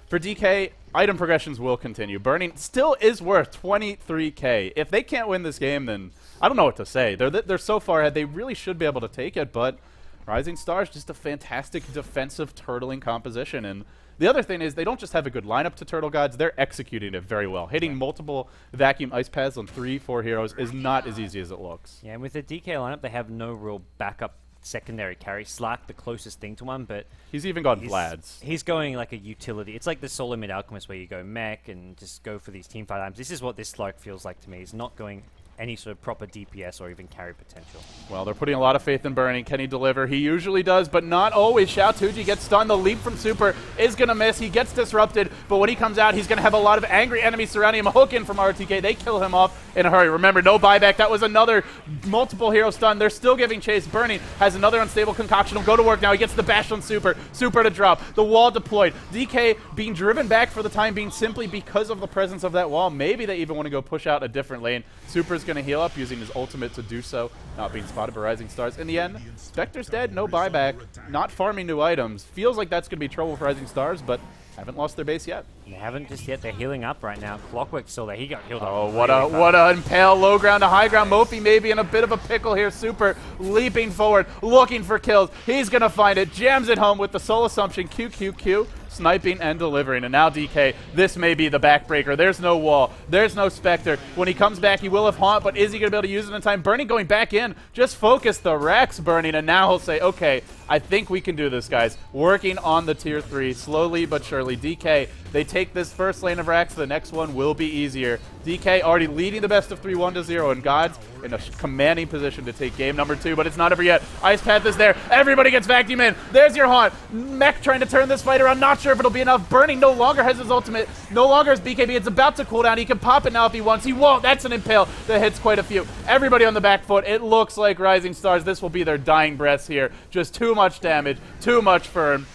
for DK, item progressions will continue. Burning still is worth 23k. If they can't win this game, then I don't know what to say. They're so far ahead, they really should be able to take it, but Rising Stars, just a fantastic defensive turtling composition, and the other thing is they don't just have a good lineup to Turtle Gods, they're executing it very well. Hitting multiple vacuum ice paths on 3-4 heroes is not as easy as it looks. Yeah, and with the DK lineup, they have no real backup secondary carry. Slack, the closest thing to one, but he's even got Vlad's. He's going like a utility. It's like the solo mid Alchemist where you go mech and just go for these team fight items. This is what this Slack feels like to me. He's not going any sort of proper DPS or even carry potential. Well, they're putting a lot of faith in Burning. Can he deliver? He usually does, but not always. Xiaotuji gets stunned. The leap from Super is going to miss. He gets disrupted, but when he comes out, he's going to have a lot of angry enemies surrounding him. A hook in from RTK. They kill him off in a hurry. Remember, no buyback. That was another multiple hero stun. They're still giving chase. Burning has another unstable concoction. He'll go to work now. He gets the bash on Super. Super to drop. The wall deployed. DK being driven back for the time being simply because of the presence of that wall. Maybe they even want to go push out a different lane. Super's going to heal up using his ultimate to do so, not being spotted by Rising Stars. In the end, Spectre's dead, no buyback, not farming new items. Feels like that's going to be trouble for Rising Stars, but haven't lost their base yet. They haven't just yet. They're healing up right now. Clockwork's still there. He got healed up. Oh, what a impale. Low ground to high ground. Mofi maybe in a bit of a pickle here. Super leaping forward, looking for kills. He's going to find it. Jams it home with the soul assumption. QQQ. Sniping and delivering. And now DK, this may be the backbreaker. There's no wall. There's no Spectre. When he comes back, he will have Haunt, but is he going to be able to use it in time? Burning going back in. Just focus the Rex Burning, and now he'll say, okay, I think we can do this, guys. Working on the tier 3, slowly but surely. DK, they take this first lane of racks. The next one will be easier. DK already leading the best of 3, 1-0, and Gods in a commanding position to take game number 2, but it's not over yet. Ice Path is there. Everybody gets vacuumed in. There's your Haunt. Mech trying to turn this fight around. Not sure if it'll be enough. Burning no longer has his ultimate. No longer has BKB. It's about to cool down. He can pop it now if he wants. He won't. That's an impale that hits quite a few. Everybody on the back foot. It looks like RisingStars. This will be their dying breaths here. Just too much damage. Too much farm.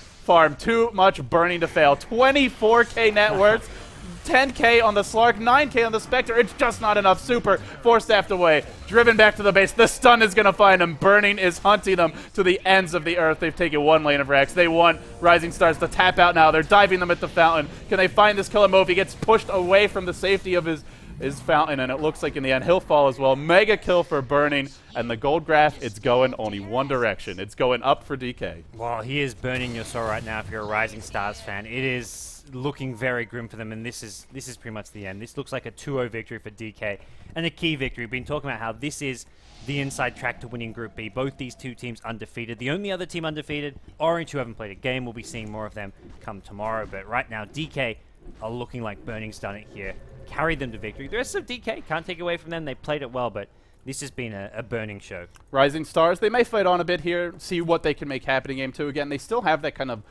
Too much burning to fail. 24k net worth. 10k on the Slark, 9k on the Spectre. It's just not enough. Super force-staffed away, driven back to the base. The stun is going to find him. Burning is hunting them to the ends of the earth. They've taken 1 lane of Rex. They want RisingStars to tap out now. They're diving them at the fountain. Can they find this killer move? He gets pushed away from the safety of his fountain, and it looks like in the end he'll fall as well. Mega kill for Burning, and the gold graph, it's going only one direction. It's going up for DK. Well, he is burning your soul right now if you're a RisingStars fan. It is looking very grim for them, and this is pretty much the end. This looks like a 2-0 victory for DK, and a key victory. We've been talking about how this is the inside track to winning Group B. Both these two teams undefeated. The only other team undefeated, Orange, who haven't played a game. We'll be seeing more of them come tomorrow, but right now DK are looking like Burning's done it here. Carried them to victory. The rest of DK, can't take away from them. They played it well, but this has been a Burning show. RisingStars, they may fight on a bit here, see what they can make happen in Game 2. Again, they still have that kind of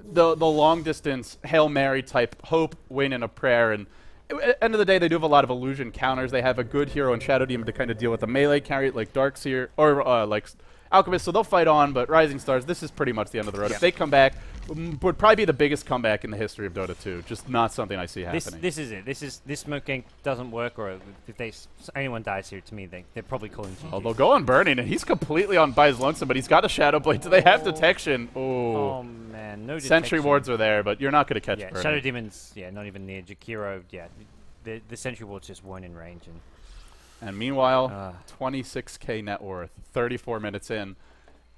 the long-distance Hail Mary type hope, win, and a prayer. And at the end of the day, they do have a lot of illusion counters. They have a good hero in Shadow Demon to kind of deal with a melee carry like Darkseer or like Alchemist, so they'll fight on, but RisingStars, this is pretty much the end of the road. Yeah. If they come back, would probably be the biggest comeback in the history of Dota 2. Just not something I see happening. This is it. This smoke gank doesn't work, or if anyone dies here, to me, they're probably calling GG. Oh, they'll go on Burning, and he's completely on by his lonesome, but he's got a Shadow Blade. Do they have detection? Oh, man, no detection. Sentry wards are there, but you're not going to catch Burning. Shadow Demon's, not even near. Jakiro, the Sentry wards just weren't in range. And meanwhile, 26k net worth, 34 minutes in.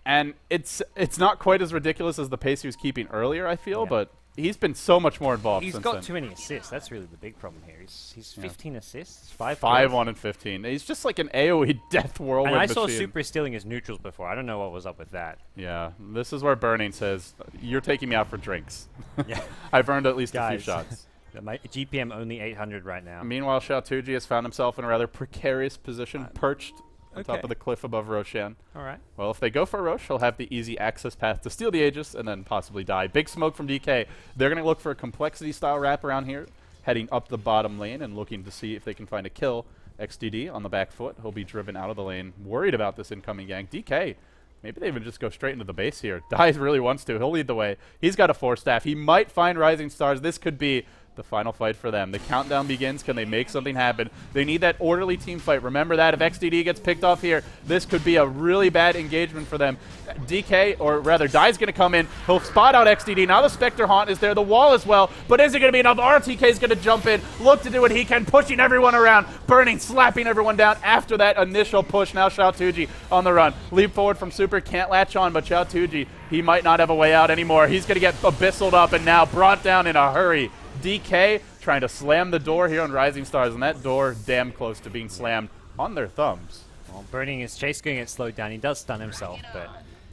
And it's not quite as ridiculous as the pace he was keeping earlier, I feel, but he's been so much more involved since then. He's got too many assists. That's really the big problem here. He's 15 assists, 5 1 and 15. He's just like an AoE death whirlwind machine. And I saw Super stealing his neutrals before. I don't know what was up with that. Yeah, this is where Burning says, you're taking me out for drinks. Yeah, I've earned at least a few shots. My GPM only 800 right now. Meanwhile, Xiaotuji has found himself in a rather precarious position, perched on top of the cliff above Roshan. All right. Well, if they go for Roche, he'll have the easy access path to steal the Aegis and then possibly die. Big smoke from DK. They're going to look for a complexity-style wrap around here, heading up the bottom lane and looking to see if they can find a kill. XDD on the back foot. He'll be driven out of the lane, worried about this incoming gank. DK, maybe they even just go straight into the base here. Dies really wants to. He'll lead the way. He's got a 4-staff. He might find RisingStars. This could be the final fight for them. The countdown begins. Can they make something happen? They need that orderly team fight. Remember that. If XDD gets picked off here, this could be a really bad engagement for them. DK, or rather, Dai's going to come in. He'll spot out XDD. Now the Spectre Haunt is there. The wall as well. But is it going to be enough? RTK is going to jump in. Look to do what he can. Pushing everyone around. Burning, slapping everyone down after that initial push. Now Xiaotuji on the run. Leap forward from Super. Can't latch on, but Xiaotuji, he might not have a way out anymore. He's going to get abyssaled up and now brought down in a hurry. DK trying to slam the door here on RisingStars, and that door damn close to being slammed on their thumbs. Well, Burning is chase going to get slowed down. He does stun himself, but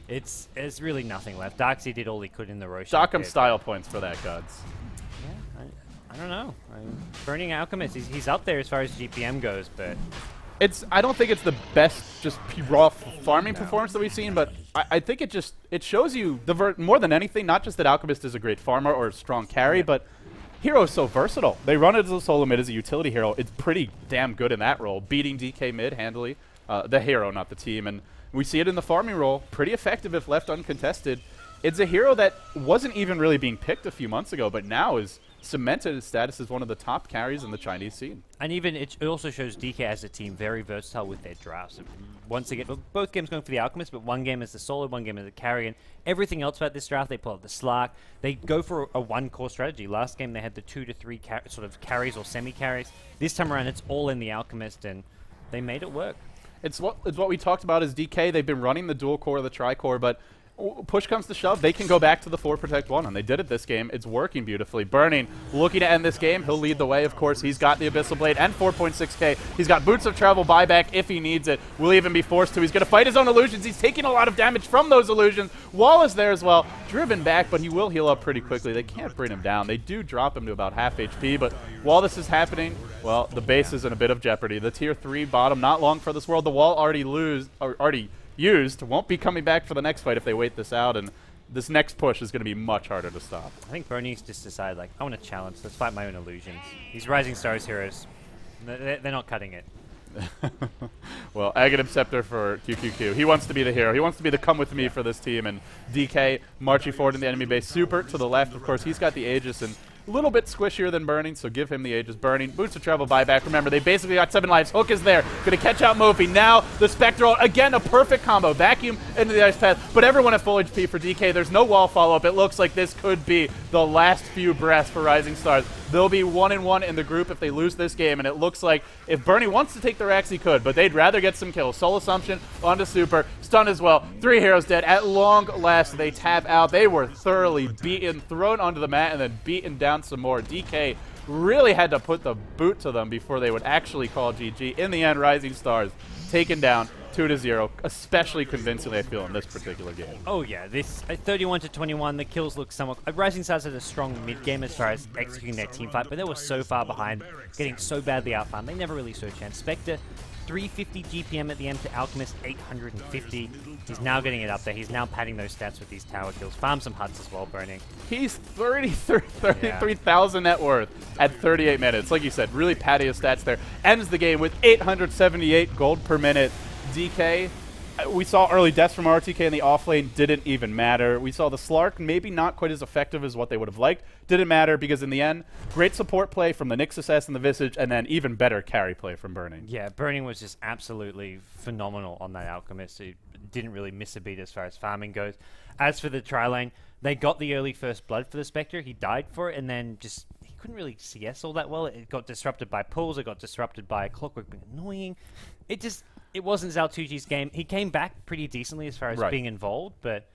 it's really nothing left. Darkseid did all he could in the Roshan. Dock him style points for that, Gods. Yeah, I don't know. Burning Alchemist, he's up there as far as GPM goes, but I don't think it's the best just raw farming performance that we've seen, but I think it shows you more than anything, not just that Alchemist is a great farmer or a strong carry, but hero is so versatile. They run it as a solo mid as a utility hero. It's pretty damn good in that role, beating DK mid handily. The hero, not the team. And we see it in the farming role. Pretty effective if left uncontested. it's a hero that wasn't even really being picked a few months ago, but now is cemented his status as one of the top carries in the Chinese scene. And even it also shows DK as a team very versatile with their drafts. Once again, both games going for the Alchemist, but one game is the solo, one game is the carry, and everything else about this draft, they pull out the Slark. They go for a one-core strategy. Last game, they had the 2 to 3 sort of carries or semi-carries. This time around, it's all in the Alchemist, and they made it work. It's what we talked about as DK. They've been running the dual core, the tri-core, but push comes to shove, they can go back to the 4 Protect 1, and they did it this game. It's working beautifully. Burning, looking to end this game. He'll lead the way, of course. He's got the Abyssal Blade and 4.6k. He's got Boots of Travel buyback if he needs it. Will even be forced to. He's going to fight his own illusions. He's taking a lot of damage from those illusions. Wallace there as well. Driven back, but he will heal up pretty quickly. They can't bring him down. They do drop him to about half HP, but while this is happening, well, the base is in a bit of jeopardy. The tier 3 bottom, not long for this world. The wall already used, won't be coming back for the next fight if they wait this out, and this next push is going to be much harder to stop. I think Bernie's just decided, like, I want to challenge. Let's fight my own illusions. These Rising Stars heroes, they're not cutting it. Well, Aghanim Scepter for QQQ. He wants to be the hero. He wants to be the come with me for this team, and DK marching forward in the enemy base. Super to the left, of course. He's got the Aegis, and a little bit squishier than Burning, so give him the Aegis. Burning, Boots of Travel buyback. Remember, they basically got 7 lives. Hook is there. Going to catch out Mofi. Now, the Spectral, again, a perfect combo. Vacuum into the Ice Path, but everyone at full HP for DK. There's no wall follow-up. It looks like this could be the last few breaths for Rising Stars. They'll be 1-1 in the group if they lose this game, and it looks like if Bernie wants to take the Rax, he could, but they'd rather get some kills. Soul Assumption onto Super. Stun as well. 3 heroes dead. At long last, they tap out. They were thoroughly beaten, thrown onto the mat, and then beaten down some more. DK really had to put the boot to them before they would actually call GG. In the end, Rising Stars taken down 2-0, especially convincingly, I feel, in this particular game. Oh yeah, this 31-21, the kills look somewhat... Rising Stars had a strong mid-game as far as executing their team fight, but they were so far behind, getting so badly outfarmed, they never really saw a chance. Spectre, 350 GPM at the end to Alchemist, 850. He's now getting it up there. He's now padding those stats with these tower kills. Farm some huts as well, Burning. He's 33,000 net worth at 38 minutes. Like you said, really padding his stats there. Ends the game with 878 gold per minute. DK, we saw early deaths from RTK in the off lane, didn't even matter. We saw the Slark, maybe not quite as effective as what they would have liked. Didn't matter because in the end, great support play from the Nixus S and the Visage, and then even better carry play from Burning. Yeah, Burning was just absolutely phenomenal on that Alchemist. He didn't really miss a beat as far as farming goes. As for the tri lane, they got the early first blood for the Spectre. He died for it, and then just... he couldn't really CS all that well. It got disrupted by pulls. It got disrupted by Clockwork being annoying. It wasn't Zaltuji's game. He came back pretty decently as far as being involved, but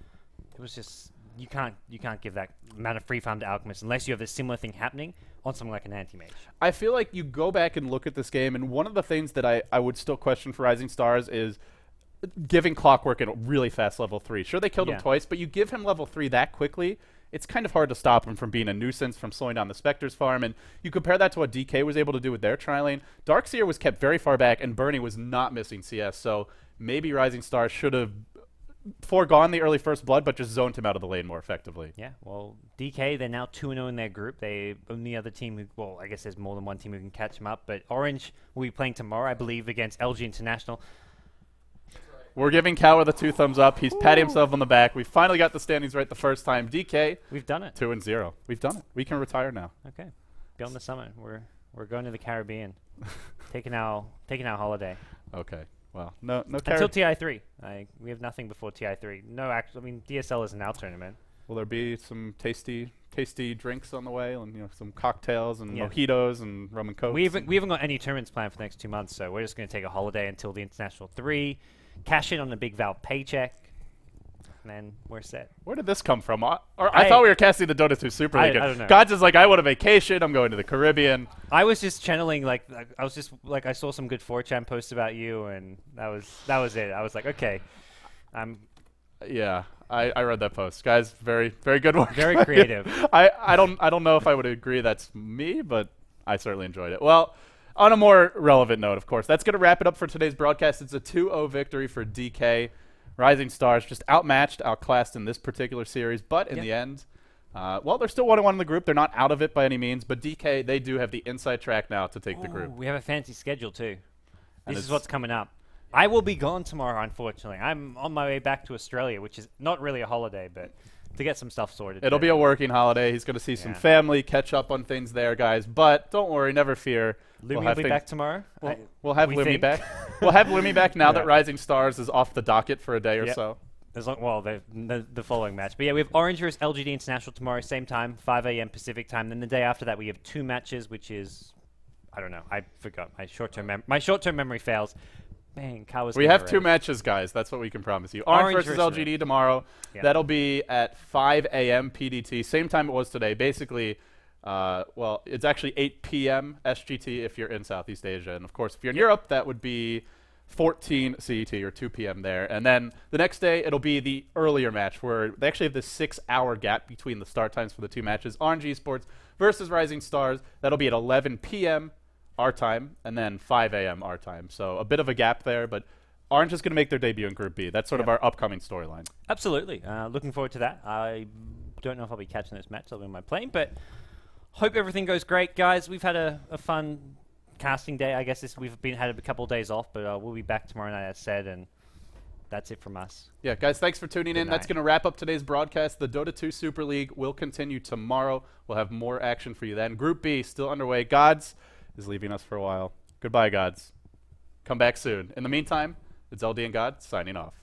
it was just... you can't give that amount of free farm to Alchemist unless you have a similar thing happening on something like an anti-mage. I feel like you go back and look at this game, and one of the things that I would still question for Rising Stars is giving Clockwork a really fast level 3. Sure, they killed him twice, but you give him level 3 that quickly, it's kind of hard to stop him from being a nuisance, from slowing down the Spectre's farm, and you compare that to what DK was able to do with their tri-lane. Darkseer was kept very far back, and Bernie was not missing CS, so maybe Rising Stars should have foregone the early first blood, but just zoned him out of the lane more effectively. Yeah, well, DK, they're now 2-0 in their group. They only other team who, well, I guess there's more than one team who can catch them up, but Orange will be playing tomorrow, I believe, against LG International. We're giving Cower the 2 thumbs up. He's patting himself on the back. We finally got the standings right the first time. DK, we've done it. 2-0. We've done it. We can retire now. Okay. Beyond the summit. We're going to the Caribbean. taking our holiday. Okay. Well, no until TI3. We have nothing before TI3. No actual. I mean, DSL is an out tournament. Will there be some tasty drinks on the way, and some cocktails and mojitos and rum and cokes? We haven't got any tournaments planned for the next 2 months, so we're just going to take a holiday until the International 3. Cash in on a big Valve paycheck, and then we're set. Where did this come from? I thought we were casting the Dota 2 Super League. I don't know. God's is like, I want a vacation. I'm going to the Caribbean. I was just channeling, I I saw some good 4chan posts about you, and that was it. I was like, okay, yeah, I read that post. Guys, very, very good work. Very creative. I don't know if I would agree that's me, but I certainly enjoyed it. Well, on a more relevant note, of course, that's going to wrap it up for today's broadcast. It's a 2-0 victory for DK. Rising Stars just outmatched, outclassed in this particular series, but in the end, well, they're still 1-1 in the group. They're not out of it by any means, but DK, they do have the inside track now to take the group. We have a fancy schedule, too. This is what's coming up. I will be gone tomorrow, unfortunately. I'm on my way back to Australia, which is not really a holiday, but to get some stuff sorted. It'll be a working holiday. He's going to see some family, catch up on things there, guys. But don't worry, never fear. Lumi will be back tomorrow. We'll have Lumi back. We'll have Lumi back now that RisingStars is off the docket for a day or so. Well, the following match. But yeah, we have Orange vs LGD International tomorrow, same time, 5 a.m. Pacific time. Then the day after that, we have 2 matches, which is, I don't know, I forgot. My short-term memory fails. Bang, we have 2 matches, guys. That's what we can promise you. Orange versus LGD tomorrow. Yeah. That'll be at 5 a.m. PDT, same time it was today. Basically, well, it's actually 8 p.m. SGT if you're in Southeast Asia. And, of course, if you're in Europe, that would be 14 CET or 2 p.m. there. And then the next day, it'll be the earlier match where they actually have this 6-hour gap between the start times for the 2 matches. Orange Esports versus RisingStars. That'll be at 11 p.m. our time, and then 5 a.m. our time. So a bit of a gap there, but Orange is going to make their debut in Group B. That's sort of our upcoming storyline. Absolutely. Looking forward to that. I don't know if I'll be catching this match. I'll be on my plane, but hope everything goes great, guys. We've had a fun casting day. I guess we've had a couple of days off, but we'll be back tomorrow night, as said, and that's it from us. Yeah, guys, thanks for tuning in. That's going to wrap up today's broadcast. The Dota 2 Super League will continue tomorrow. We'll have more action for you then. Group B still underway. Gods is leaving us for a while. Goodbye, Gods. Come back soon. In the meantime, it's LD and God signing off.